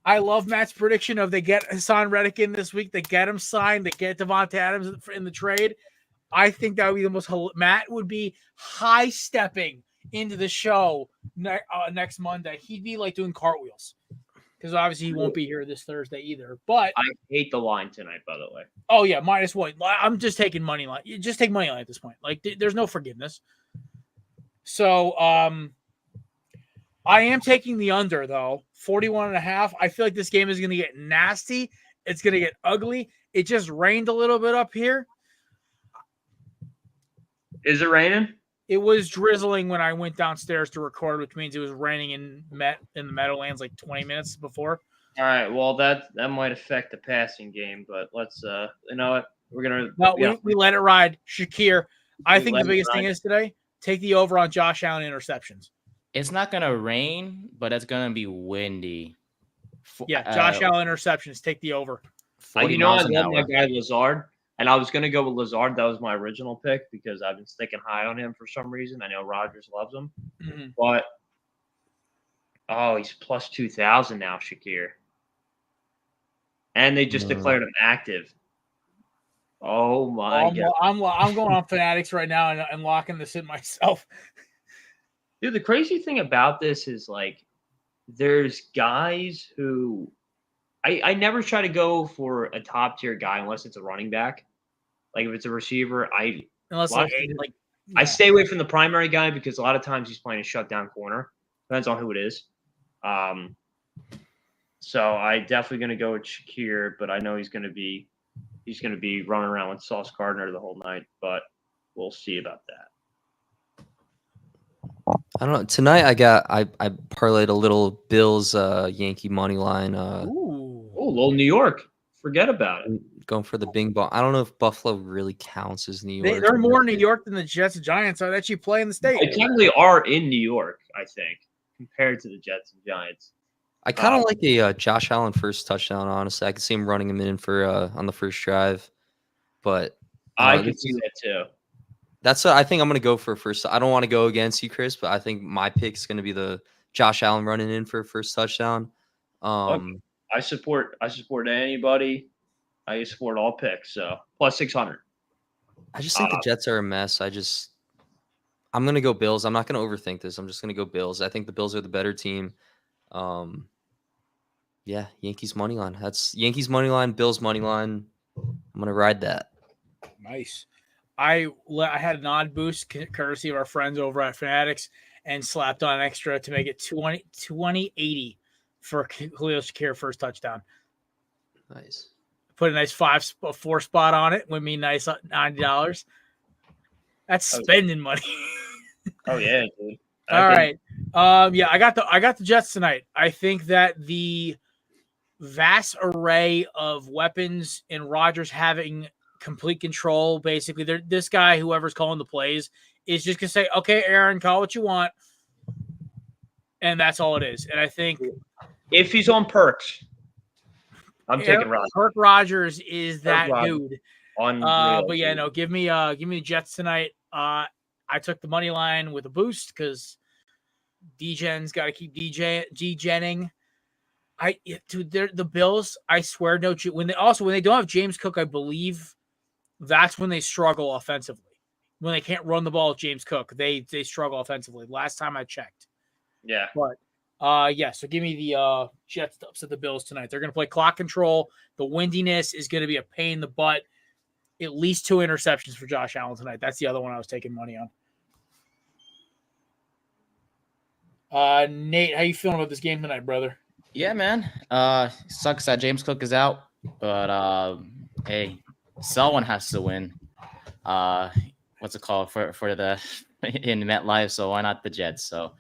I love Matt's prediction of they get Hassan Reddick in this week, they get him signed, they get Devontae Adams in the trade. I think that would be the most. Matt would be high stepping into the show next Monday. He'd be like doing cartwheels because obviously he won't be here this Thursday either. But I hate the line tonight, by the way. Oh yeah, -1. I'm just taking money line. You just take money line at this point. Like there's no forgiveness. So I am taking the under though, 41.5. I feel like this game is going to get nasty. It's going to get ugly. It just rained a little bit up here. Is it raining? It was drizzling when I went downstairs to record, which means it was raining in the Meadowlands like 20 minutes before. All right. Well, that might affect the passing game, but let's you know what? We're gonna we let it ride. Shakir. I think the biggest thing is today, take the over on Josh Allen interceptions. It's not gonna rain, but it's gonna be windy. Josh Allen interceptions. Take the over. I love my guy Lazard. And I was going to go with Lazard. That was my original pick because I've been sticking high on him for some reason. I know Rodgers loves him. Mm-hmm. But, he's plus 2,000 now, Shakir. And they just declared him active. Oh, my God. I'm going on Fanatics right now and locking this in myself. Dude, the crazy thing about this is, like, there's guys who I never try to go for a top-tier guy unless it's a running back. Like if it's a receiver, I stay away from the primary guy because a lot of times he's playing a shutdown corner. Depends on who it is. So I definitely going to go with Shakir, but I know he's going to be running around with Sauce Gardner the whole night. But we'll see about that. I don't know. Tonight I parlayed a little Bills Yankee money line. Little New York. Forget about it. Going for the Bing Bong. I don't know if Buffalo really counts as New York. They're more New York than the Jets and Giants are that actually play in the state. They technically are in New York, I think, compared to the Jets and Giants. I kind of like a Josh Allen first touchdown, honestly. I could see him running him in for on the first drive. But I can see that too. That's what I think I'm going to go for first. I don't want to go against you, Chris, but I think my pick is going to be the Josh Allen running in for first touchdown. I support anybody. I support all picks. So plus 600. I just think the Jets are a mess. I'm going to go Bills. I'm not going to overthink this. I'm just going to go Bills. I think the Bills are the better team. Yankees money line. That's Yankees money line, Bills money line. I'm going to ride that. Nice. I had an odd boost courtesy of our friends over at Fanatics and slapped on extra to make it 20-80 for Khalil Shakir first touchdown. Nice. Put a nice 4 spot on it. Would mean nice $90. That's spending money. Oh yeah, dude. All right. Yeah, I got the Jets tonight. I think that the vast array of weapons and Rodgers having complete control, basically, this guy, whoever's calling the plays, is just gonna say, "Okay, Aaron, call what you want," and that's all it is. And I think if he's on perks, I'm taking Rodgers. Kirk Rodgers is that dude. Unreal, but yeah, no, give me the Jets tonight. I took the money line with a boost because D-Gen's got to keep D-Genning. Dude, the Bills, I swear, when they don't have James Cook, I believe that's when they struggle offensively. When they can't run the ball with James Cook, they struggle offensively. Last time I checked. Yeah. But yeah, so give me the Jets to upset the Bills tonight. They're going to play clock control. The windiness is going to be a pain in the butt. At least 2 interceptions for Josh Allen tonight. That's the other one I was taking money on. Nate, how you feeling about this game tonight, brother? Yeah, man. Sucks that James Cook is out, but hey, someone has to win. What's it called for the in MetLife? So why not the Jets? So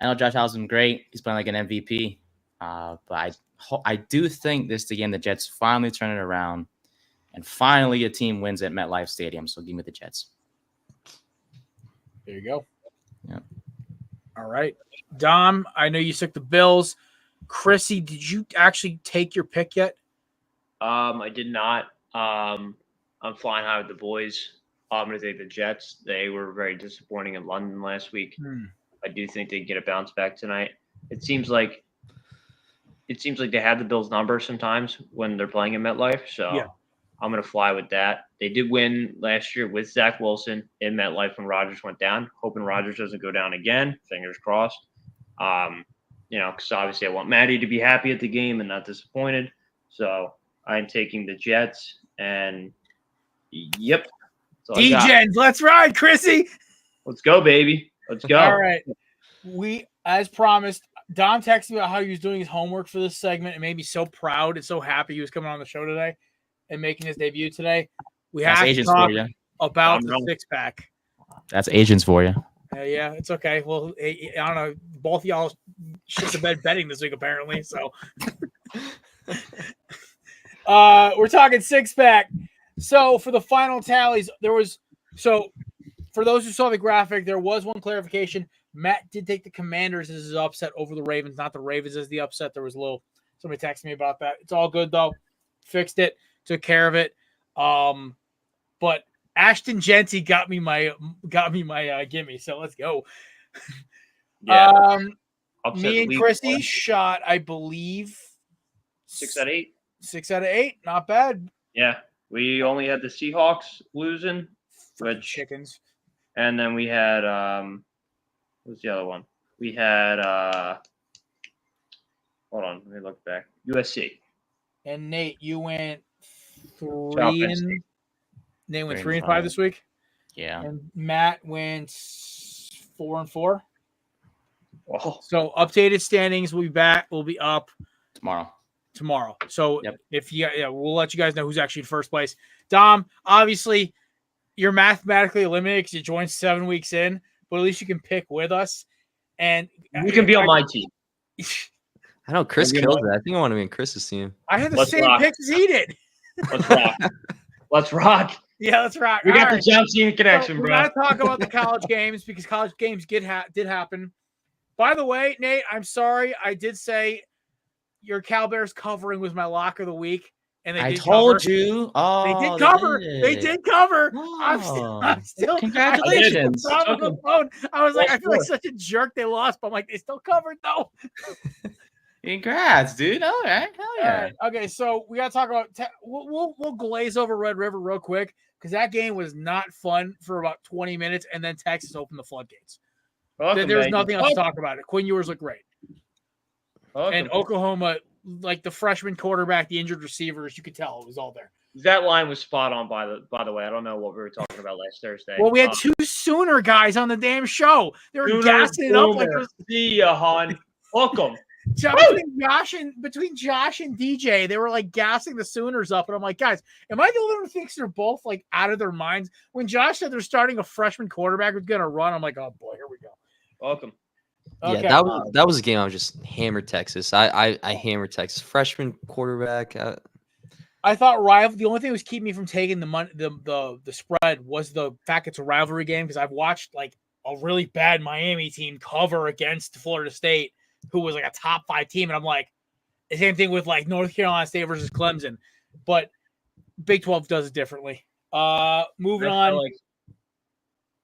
I know Josh Allen's been great. He's playing like an MVP. But I do think this is the game the Jets finally turn it around, and finally a team wins at MetLife Stadium. So give me the Jets. There you go. Yeah. All right, Dom. I know you took the Bills. Chrissy, did you actually take your pick yet? I did not. I'm flying high with the boys. I'm going to take the Jets. They were very disappointing in London last week. I do think they get a bounce back tonight. It seems like they have the Bills' number sometimes when they're playing in MetLife. So yeah. I'm going to fly with that. They did win last year with Zach Wilson in MetLife when Rodgers went down. Hoping Rodgers doesn't go down again. Fingers crossed. Because obviously I want Maddie to be happy at the game and not disappointed. So I'm taking the Jets. And yep. D-Gens, let's ride, Chrissy. Let's go, baby. Let's go. All right. We, as promised, Dom texted me about how he was doing his homework for this segment and made me so proud and so happy he was coming on the show today and making his debut today. We have to talk about the six-pack. That's agents for you. Yeah, it's okay. Well, I don't know. Both of y'all shit the bed betting this week, apparently. So we're talking six-pack. So for the final tallies, for those who saw the graphic, there was one clarification. Matt did take the Commanders as his upset over the Ravens, not the Ravens as the upset. There was somebody texted me about that. It's all good though. Fixed it, took care of it. But Ashton Genty got me my gimme. So let's go. Yeah. Me and Christy shot, I believe, 6 out of 8. 6 out of 8, not bad. Yeah, we only had the Seahawks losing, chickens, and then we had what was the other one? We had hold on, let me look back. USC. And Nate, you went 3 and Nate went 3 and 5 this week. Yeah. And Matt went 4 and 4. Oh. So updated standings will be up tomorrow. So if we'll let you guys know who's actually in first place. Dom, obviously you're mathematically eliminated because you joined 7 weeks in, but at least you can pick with us. And you can be on my team. I know Chris killed it. I think I want to be in Chris's team. I had the same picks as he did. Let's rock. Let's rock. Yeah, let's rock. We got the John Cena connection, bro. We got to talk about the college games because college games did happen. By the way, Nate, I'm sorry. I did say your Cal Bears covering was my lock of the week. And I told you. Oh, they did cover. They did cover. Oh, I'm still congratulations. I was like, I feel like such a jerk. They lost, but I'm like, they still covered though. Congrats, dude. All right. Hell yeah. Right. Okay, so we got to talk about we'll glaze over Red River real quick because that game was not fun for about 20 minutes, and then Texas opened the floodgates. There's nothing else to talk about it. Quinn Ewers looked great. And Oklahoma, like the freshman quarterback, the injured receivers, you could tell it was all there. That line was spot on, by the way. I don't know what we were talking about last Thursday. Well, we had 2 Sooner guys on the damn show. They were gassing it up like it was. See ya, hon. Welcome. between Josh and DJ, they were like gassing the Sooners up, and I'm like, guys, am I the only one who thinks they're both like out of their minds? When Josh said they're starting a freshman quarterback who's gonna run, I'm like, oh boy, here we go. Welcome. Yeah, Okay. that was a game I was just hammered Texas. I hammered Texas freshman quarterback. I thought the only thing that was keeping me from taking the spread was the fact it's a rivalry game, because I've watched like a really bad Miami team cover against Florida State, who was like a top 5 team, and I'm like, the same thing with like North Carolina State versus Clemson, but Big 12 does it differently. Moving on,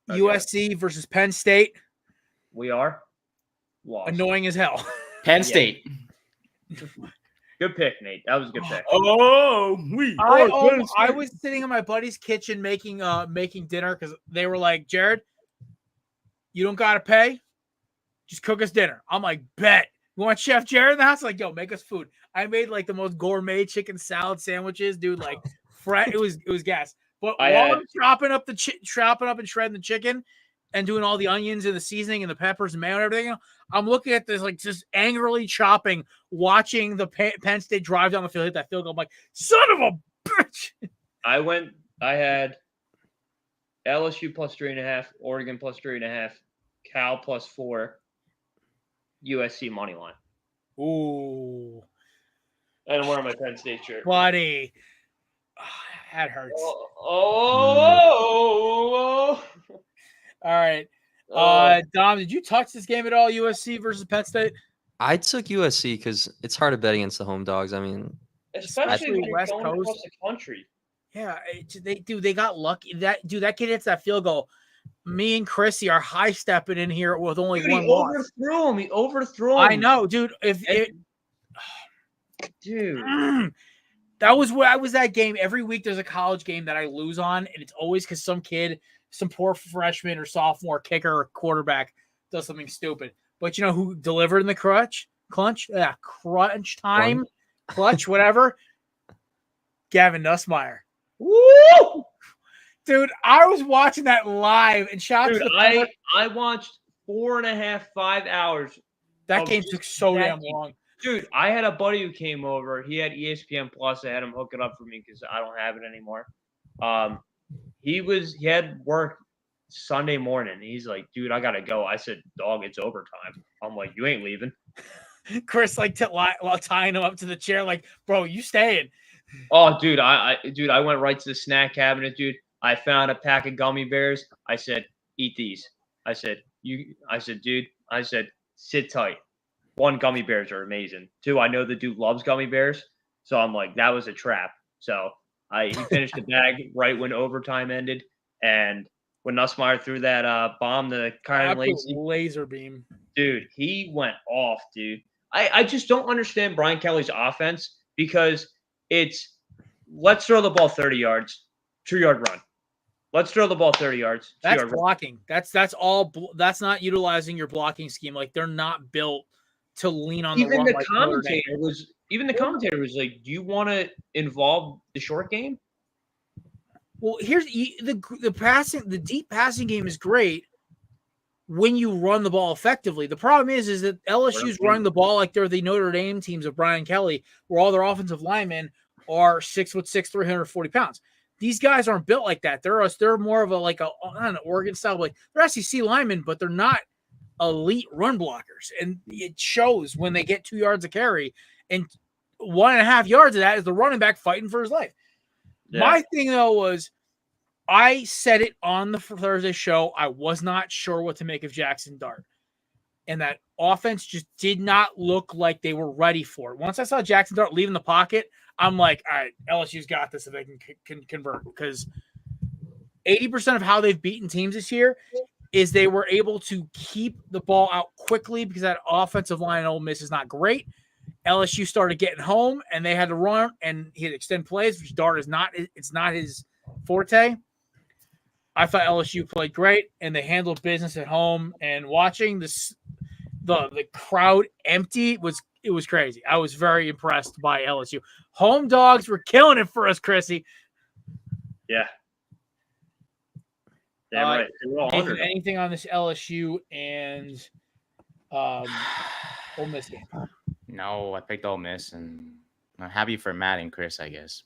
USC versus Penn State. We are lost. Annoying as hell. Penn State. Good pick, Nate. That was a good pick. I was sitting in my buddy's kitchen making dinner because they were like, Jared, you don't gotta pay, just cook us dinner. I'm like, bet. You want Chef Jared in the house? Like, yo, make us food. I made like the most gourmet chicken salad sandwiches, dude. Like, it was gas. But while I'm chopping up and shredding the chicken and doing all the onions and the seasoning and the peppers and mayo and everything, I'm looking at this, like, just angrily chopping, watching the Penn State drive down the field, hit that field goal. I'm like, son of a bitch. I had LSU plus 3.5, Oregon plus 3.5, Cal plus 4, USC money line. Ooh. And wear my Penn State shirt. Buddy. That hurts. Oh. All right. Dom, did you touch this game at all, USC versus Penn State? I took USC because it's hard to bet against the home dogs. I mean, especially when you're West going Coast. across the country. Yeah, they got lucky. That kid hits that field goal. Me and Chrissy are high stepping in here with only one loss. He overthrew him. I know, dude. Dude. That was where I was that game. Every week there's a college game that I lose on, and it's always because some kid, some poor freshman or sophomore kicker or quarterback does something stupid. But you know who delivered in the crunch time, clutch, whatever? Gavin Nussmeier. Woo! Dude, I was watching that live, and shout out to I watched 4.5, 5 hours. That game took so damn long. Dude, I had a buddy who came over. He had ESPN Plus. I had him hook it up for me because I don't have it anymore. He had work Sunday morning. He's like, dude, I gotta go. I said, dog, it's overtime. I'm like, you ain't leaving. Chris like while tying him up to the chair, like, bro, you staying? Oh, dude, I went right to the snack cabinet, dude. I found a pack of gummy bears. I said, eat these. I said, dude, sit tight. 1, gummy bears are amazing. 2, I know the dude loves gummy bears. So I'm like, that was a trap. So he finished the bag right when overtime ended. And when Nussmeier threw that bomb to Kyron laser beam. Dude, he went off, dude. I just don't understand Brian Kelly's offense because it's let's throw the ball 30 yards, 2-yard run. Let's throw the ball 30 yards. That's blocking. Run. That's all. That's not utilizing your blocking scheme. Like, they're not built to lean on the run. Even the commentator was like, do you want to involve the short game? Well, here's the passing. The deep passing game is great when you run the ball effectively. The problem is that LSU's running the ball like they're the Notre Dame teams of Brian Kelly, where all their offensive linemen are 6'6", 340 pounds. These guys aren't built like that. They're more of an Oregon style. Like, they're SEC linemen, but they're not elite run blockers, and it shows when they get 2 yards of carry, and 1.5 yards of that is the running back fighting for his life. Yeah. My thing though was, I said it on the Thursday show, I was not sure what to make of Jackson Dart, and that offense just did not look like they were ready for it. Once I saw Jackson Dart leaving the pocket, I'm like, all right, LSU's got this if they can convert, because 80% of how they've beaten teams this year is they were able to keep the ball out quickly because that offensive line in Ole Miss is not great. LSU started getting home, and they had to run, and he had extend plays, which Dart is not. It's not his forte. I thought LSU played great, and they handled business at home. And watching this, the crowd empty was crazy. I was very impressed by LSU. Home dogs were killing it for us, Chrissy. Yeah. Damn right. Anything on this LSU and Ole Miss game? No, I picked Ole Miss, and I'm happy for Matt and Chris, I guess.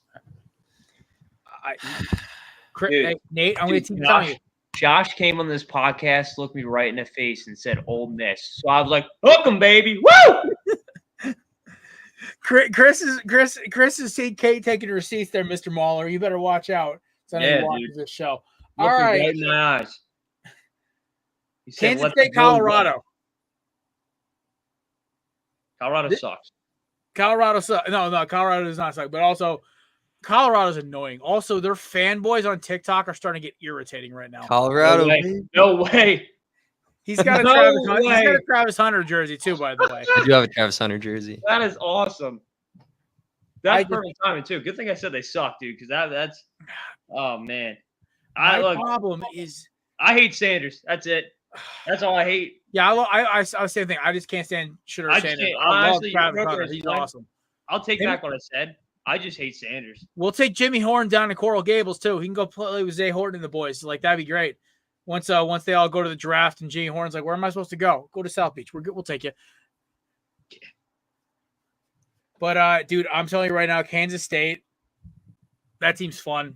Hey, Nate, I'm going to tell you. Josh came on this podcast, looked me right in the face, and said Ole Miss. So I was like, hook 'em, baby. Woo! Chris is seeing Kate taking receipts there, Mr. Mahler. You better watch out. So I know he watches this show. Look All right. right in my eyes. Kansas State, Colorado. Colorado sucks. Colorado sucks. No, Colorado does not suck. But also, Colorado's annoying. Also, their fanboys on TikTok are starting to get irritating right now. Colorado. No way. He's got a Travis Hunter jersey too, by the way. I do have a Travis Hunter jersey. That is awesome. That's perfect timing too. Good thing I said they suck, dude, because that's oh man. Problem is I hate Sanders. That's it. That's all I hate. Yeah, I the same thing. I just can't stand Shooter Sanders. I love Travis Hunter. He's awesome. I'll take back what I said. I just hate Sanders. We'll take Jimmy Horn down to Coral Gables too. He can go play with Zay Horton and the boys. Like that'd be great. Once they all go to the draft and Jimmy Horn's like, where am I supposed to go? Go to South Beach. We're good. We'll take you. But dude, I'm telling you right now, Kansas State, that team's fun.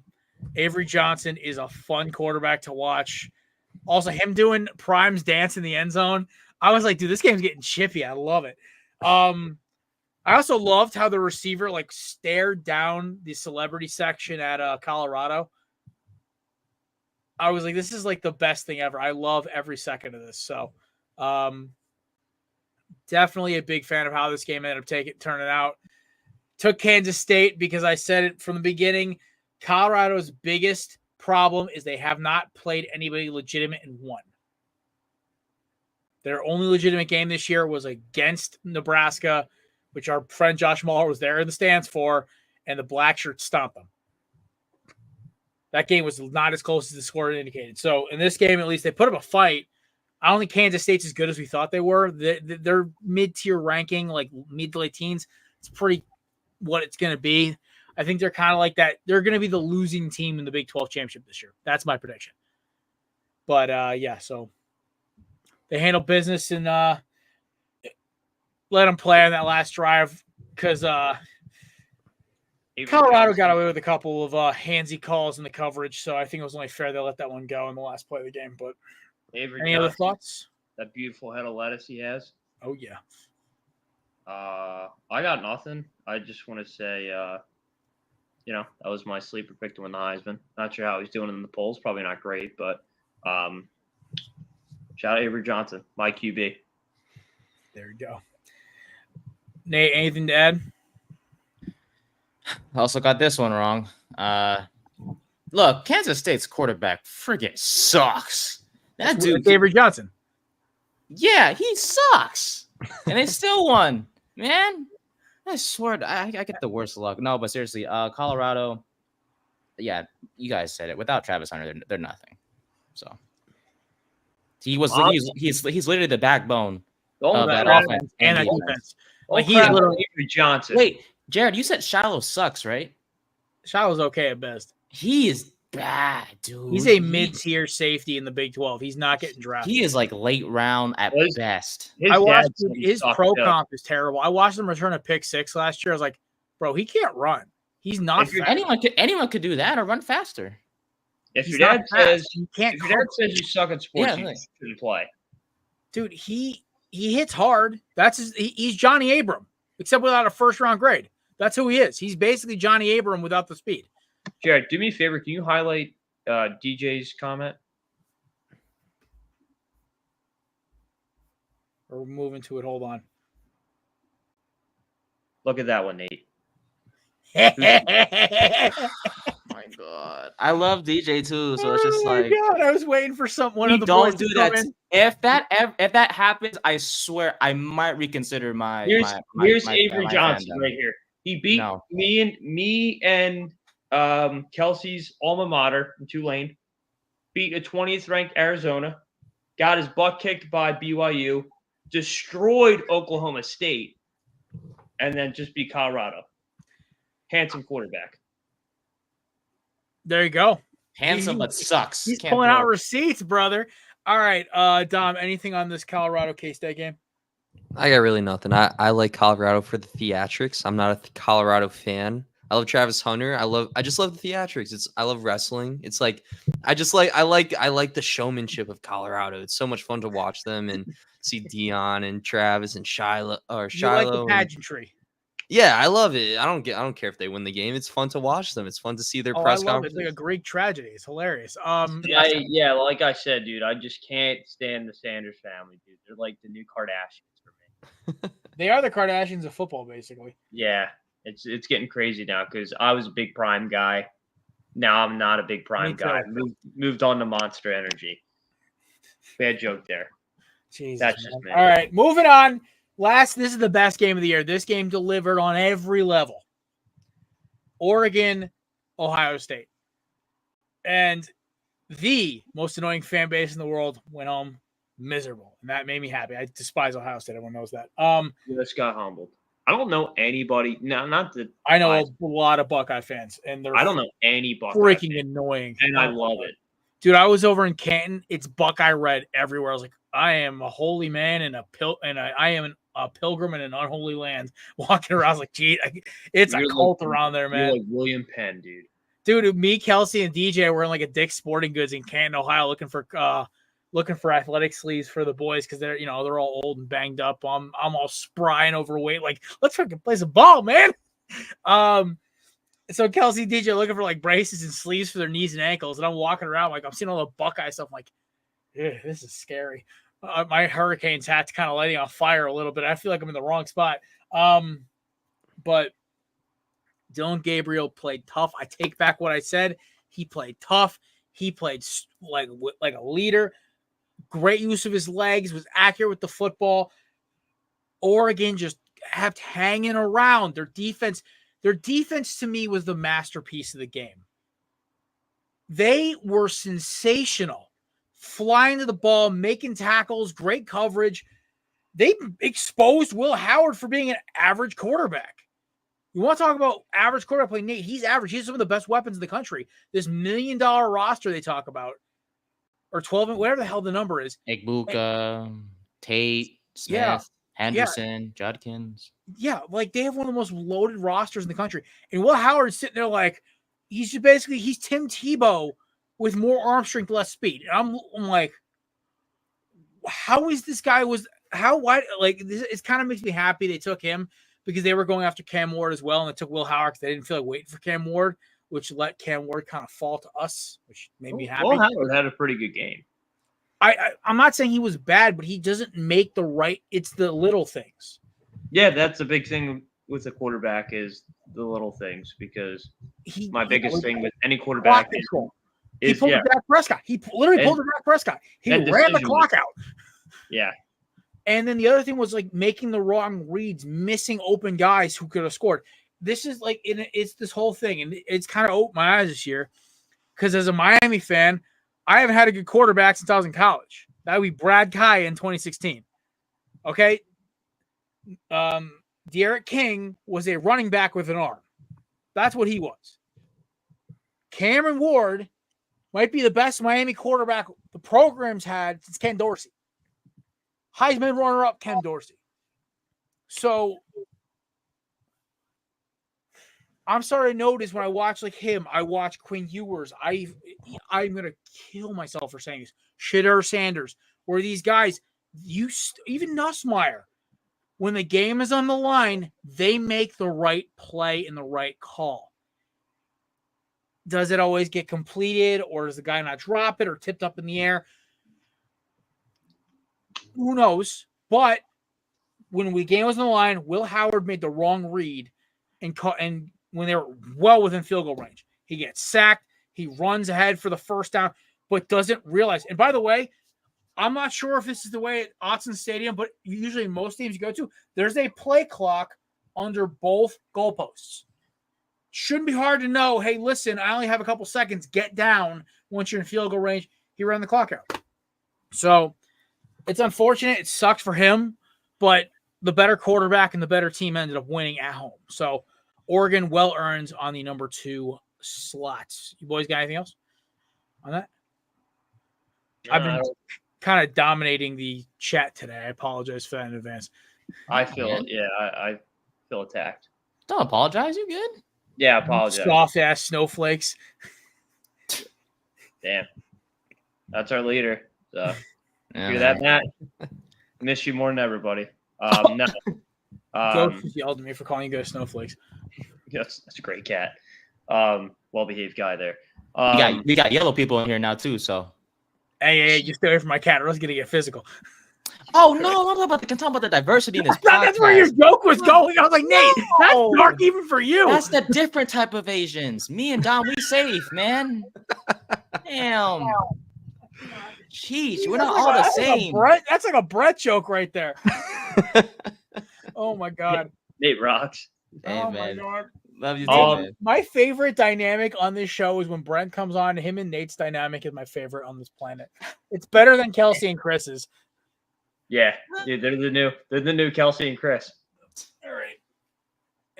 Avery Johnson is a fun quarterback to watch. Also, him doing Prime's dance in the end zone. I was like, dude, this game's getting chippy. I love it. I also loved how the receiver like stared down the celebrity section at Colorado. I was like, this is like the best thing ever. I love every second of this. So definitely a big fan of how this game ended up turning out. Took Kansas State because I said it from the beginning. Colorado's biggest problem is they have not played anybody legitimate and won. Their only legitimate game this year was against Nebraska, which our friend Josh Muller was there in the stands for, and the black shirts stomped them. That game was not as close as the score indicated. So in this game, at least, they put up a fight. I don't think Kansas State's as good as we thought they were. Their mid-tier ranking, like mid to late teens, it's pretty what it's going to be. I think they're kind of like that. They're going to be the losing team in the Big 12 championship this year. That's my prediction. But, yeah, so they handle business and let them play on that last drive because Colorado got away with a couple of handsy calls in the coverage, so I think it was only fair they let that one go in the last play of the game. But any other thoughts? That beautiful head of lettuce he has. Oh, yeah. I got nothing. I just want to say, that was my sleeper pick to win the Heisman. Not sure how he's doing in the polls. Probably not great, but shout out Avery Johnson, my QB. There you go. Nate, anything to add? I also got this one wrong. Look, Kansas State's quarterback friggin' sucks. That dude, Avery Johnson. Yeah, he sucks, and they still won. Man, I swear, I get the worst luck. No, but seriously, Colorado. Yeah, you guys said it. Without Travis Hunter, they're nothing. So he's literally the backbone of that offense and that defense. Like he's literally Avery Johnson. Wait, Jared, you said Shiloh sucks, right? Shiloh's okay at best. He is bad, dude. He's a mid-tier safety in the Big 12. He's not getting drafted. He is like late round at best. I watched his pro comp is terrible. I watched him return a pick 6 last year. I was like, bro, he can't run. He's not. Anyone could do that or run faster. If your dad says you suck at sports, you shouldn't play. Dude, he hits hard. He's Johnny Abram, except without a first-round grade. That's who he is. He's basically Johnny Abram without the speed. Jared, do me a favor. Can you highlight DJ's comment? We're moving to it. Hold on. Look at that one, Nate. My God, I love DJ too. So it's just like, God, I was waiting for one of the boys to come in. If that happens, I swear I might reconsider my. Here's Avery Johnson right here. He beat me and Kelsey's alma mater in Tulane. Beat a 20th ranked Arizona. Got his butt kicked by BYU. Destroyed Oklahoma State, and then just beat Colorado. Handsome quarterback. There you go. Handsome, but sucks. He's pulling out receipts, brother. All right, Dom, anything on this Colorado K-State game? I got really nothing. I like Colorado for the theatrics. I'm not a Colorado fan. I love Travis Hunter. I just love the theatrics. I love wrestling. It's like I like the showmanship of Colorado. It's so much fun to watch them and see Dion and Travis and Shiloh You like the and pageantry. yeah, I love it. I don't care if they win the game. It's fun to watch them. It's fun to see their Oh, I press love it. conferences. It's like a Greek tragedy. It's hilarious. Yeah, like I said, dude, I just can't stand the Sanders family, dude. They're like the new Kardashians for me. They are the Kardashians of football, basically. Yeah, it's getting crazy now because I was a big Prime guy. Now I'm not a big Prime guy. Moved on to Monster Energy. Bad joke there. Jesus, That's just me. All right, moving on. This is the best game of the year. This game delivered on every level. Oregon, Ohio State. And the most annoying fan base in the world went home miserable. And that made me happy. I despise Ohio State. Everyone knows that. Just got humbled. I don't know anybody. No, not that. I know a lot of Buckeye fans, and I don't know any Buckeye freaking fans, annoying. and I love it. Dude, I was over in Canton. It's Buckeye red everywhere. I was like, I am a holy man and I am a pilgrim in an unholy land walking around. I was like, gee, it's a cult around there, man. You're like William Penn, dude. Dude, me, Kelsey, and DJ were in like a Dick's Sporting Goods in Canton, Ohio, looking for athletic sleeves for the boys because they're all old and banged up. I'm all spry and overweight. Like, let's fucking play some ball, man. So Kelsey, DJ looking for like braces and sleeves for their knees and ankles, and I'm walking around like I'm seeing all the Buckeye stuff. I'm like, this is scary. My Hurricanes hat's kind of lighting on fire a little bit. I feel like I'm in the wrong spot. But Dylan Gabriel played tough. I take back what I said. He played tough. He played like a leader. Great use of his legs. Was accurate with the football. Oregon just kept hanging around. Their defense to me was the masterpiece of the game. They were sensational. Flying to the ball, making tackles, great coverage. They exposed Will Howard for being an average quarterback. You want to talk about average quarterback play? Nate, he's average. He's some of the best weapons in the country. This $1 million roster they talk about, or 12, whatever the hell the number is. Igbuka, Tate, Smith, Henderson, Judkins. Yeah, like they have one of the most loaded rosters in the country. And Will Howard's sitting there like he's Tim Tebow with more arm strength, less speed. And I'm like, how is this guy why like this? It kind of makes me happy they took him because they were going after Cam Ward as well, and they took Will Howard because they didn't feel like waiting for Cam Ward, which let Cam Ward kind of fall to us, which made me happy. Will Howard had a pretty good game. I'm not saying he was bad, but he doesn't make the right. It's the little things. Yeah, that's the big thing with the quarterback is the little things because my biggest thing with any quarterback is he pulled the Dak Prescott. He literally pulled the Dak Prescott. He ran the clock out. Yeah. And then the other thing was like making the wrong reads, missing open guys who could have scored. This is like it's this whole thing, and it's kind of opened my eyes this year because as a Miami fan, I haven't had a good quarterback since I was in college. That would be Brad Kye in 2016. Okay. De'Aaron King was a running back with an arm. That's what he was. Cameron Ward might be the best Miami quarterback the program's had since Ken Dorsey. Heisman runner-up Ken Dorsey. So I'm starting to notice when I watch like him, I watch Quinn Ewers. I'm gonna kill myself for saying this. Shedeur Sanders, where these guys, even Nussmeier, when the game is on the line, they make the right play and the right call. Does it always get completed, or does the guy not drop it or tipped up in the air? Who knows? But when the game was on the line, Will Howard made the wrong read, and when they were well within field goal range, he gets sacked. He runs ahead for the first down, but doesn't realize. And by the way, I'm not sure if this is the way at Autzen Stadium, but usually most teams you go to, there's a play clock under both goalposts. Shouldn't be hard to know, hey, listen, I only have a couple seconds. Get down once you're in field goal range. He ran the clock out. So it's unfortunate. It sucks for him, but the better quarterback and the better team ended up winning at home. So Oregon well earned on the number 2 slots. You boys got anything else on that? kind of dominating the chat today. I apologize for that in advance. I feel I feel attacked. Don't apologize. You good? Yeah, I apologize. Soft ass snowflakes. Damn. That's our leader. So Yeah, hear that, Matt? Miss you more than everybody. No. Ghost just yelled at me for calling you guys snowflakes. That's a great cat. Well-behaved guy there. we got yellow people in here now too. So Hey, you stay away from my cat, or else gonna get physical. oh no, I'm talking about the diversity in this podcast. That's where your joke was going. I was like, Nate, that's dark even for you. That's the different type of Asians. Me and Dom, we safe, man. Damn. Jeez, we're not all the same. That's like a Brett joke right there. Oh my god. Nate rocks. Hey, oh man. my god. Love you too, man. My favorite dynamic on this show is when Brent comes on. Him and Nate's dynamic is my favorite on this planet. It's better than Kelsey and Chris's. Yeah, dude, they're the new Kelsey and Chris. All right.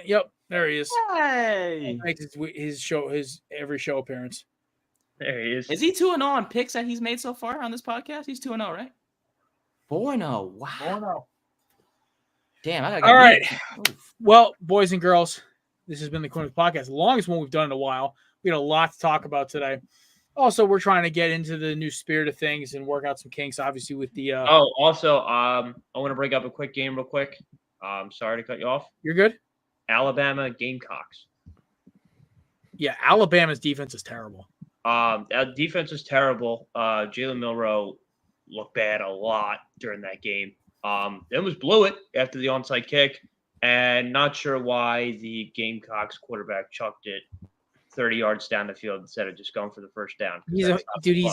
Yep, there he is. Hey. Makes his every show appearance. There he is. Is he 2-0 on picks that he's made so far on this podcast? He's 2-0, right? 4-0. Wow. 4-0. Damn, I gotta All right. Well, boys and girls, this has been the Korner Booth podcast, the longest one we've done in a while. We had a lot to talk about today. Also, we're trying to get into the new spirit of things and work out some kinks, obviously, with the. Also, I want to bring up a quick game real quick. Sorry to cut you off. You're good? Alabama Gamecocks. Yeah, Alabama's defense is terrible. Defense is terrible. Jalen Milroe looked bad a lot during that game. They almost blew it after the onside kick, and not sure why the Gamecocks quarterback chucked it 30 yards down the field instead of just going for the first down. He's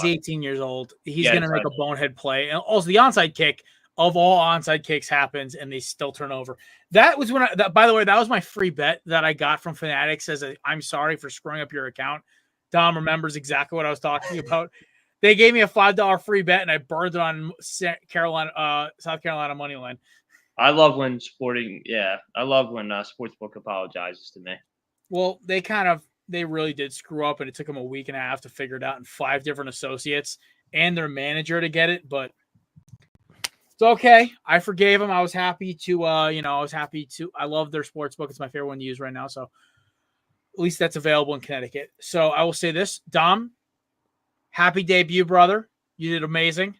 18 years old. He's going to make a bonehead play. And also, the onside kick of all onside kicks happens, and they still turn over. That was when by the way, that was my free bet that I got from Fanatics as I'm sorry for screwing up your account. Dom remembers exactly what I was talking about. They gave me a $5 free bet, and I burned it on South Carolina money line. I love when Sportsbook apologizes to me. Well, they really did screw up, and it took them a week and a half to figure it out, and 5 different associates and their manager to get it. But it's okay. I forgave them. I was happy to, I love their sportsbook. It's my favorite one to use right now. So at least that's available in Connecticut. So I will say this, Dom, happy debut, brother. You did amazing.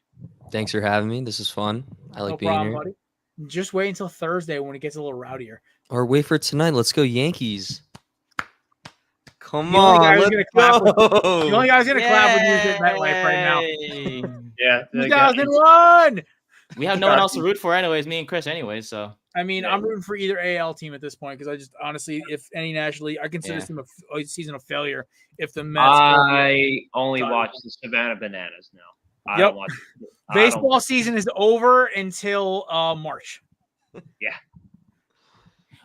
Thanks for having me. This is fun. I like being here. Buddy. Just wait until Thursday when it gets a little rowdier. Or wait for tonight. Let's go Yankees. Come on, let's go. The only guy's going to clap with you at MetLife right now. Yeah. 2001! We have no one else to root for anyways, me and Chris anyways, so. I mean, I'm rooting for either AL team at this point because I just honestly, if any National League, I consider this a season of failure. If the Mets, I only watch the Savannah Bananas now. Yep. Baseball season is over until March. Yeah.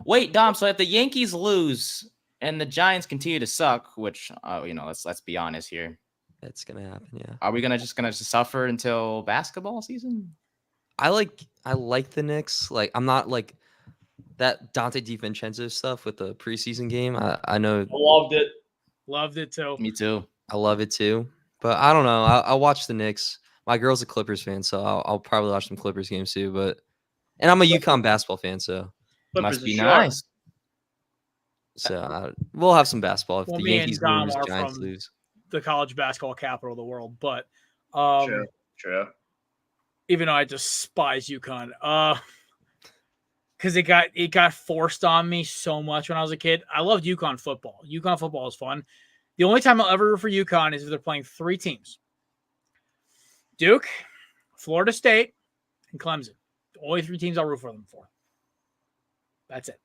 Wait, Dom. So if the Yankees lose and the Giants continue to suck, which let's be honest here, that's gonna happen. Yeah. Are we just gonna suffer until basketball season? I like the Knicks. Like, I'm not like that Dante DiVincenzo stuff with the preseason game. I know. I Loved it too. Me too. I love it too. But I don't know. I'll watch the Knicks. My girl's a Clippers fan, so I'll probably watch some Clippers games too. And I'm a UConn basketball fan, so must be nice. So we'll have some basketball if the Yankees lose, Giants from lose. The college basketball capital of the world, but True. Even though I despise UConn, because it got forced on me so much when I was a kid. I loved UConn football. UConn football is fun. The only time I'll ever root for UConn is if they're playing 3 teams: Duke, Florida State, and Clemson. The only 3 teams I'll root for them for. That's it.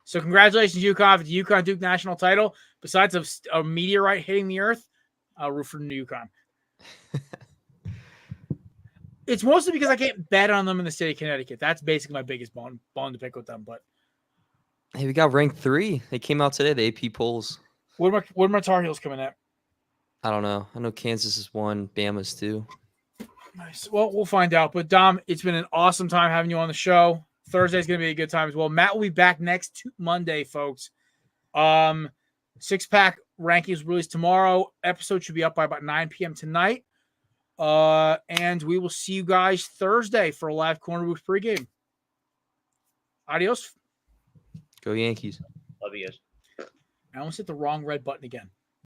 So congratulations, UConn, for the UConn Duke national title. Besides a meteorite hitting the earth, I'll root for New UConn. It's mostly because I can't bet on them in the state of Connecticut. That's basically my biggest bone to pick with them. But hey, we got ranked 3. They came out today, the AP polls. What are my Tar Heels coming at? I don't know. I know Kansas is 1, Bama's 2. Nice. Well, we'll find out. But Dom, it's been an awesome time having you on the show. Thursday's going to be a good time as well. Matt will be back next Monday, folks. 6-pack rankings released tomorrow. Episode should be up by about 9 p.m. tonight. And we will see you guys Thursday for a live Korner Booth pregame. Adios. Go Yankees. Love you guys. I almost hit the wrong red button again.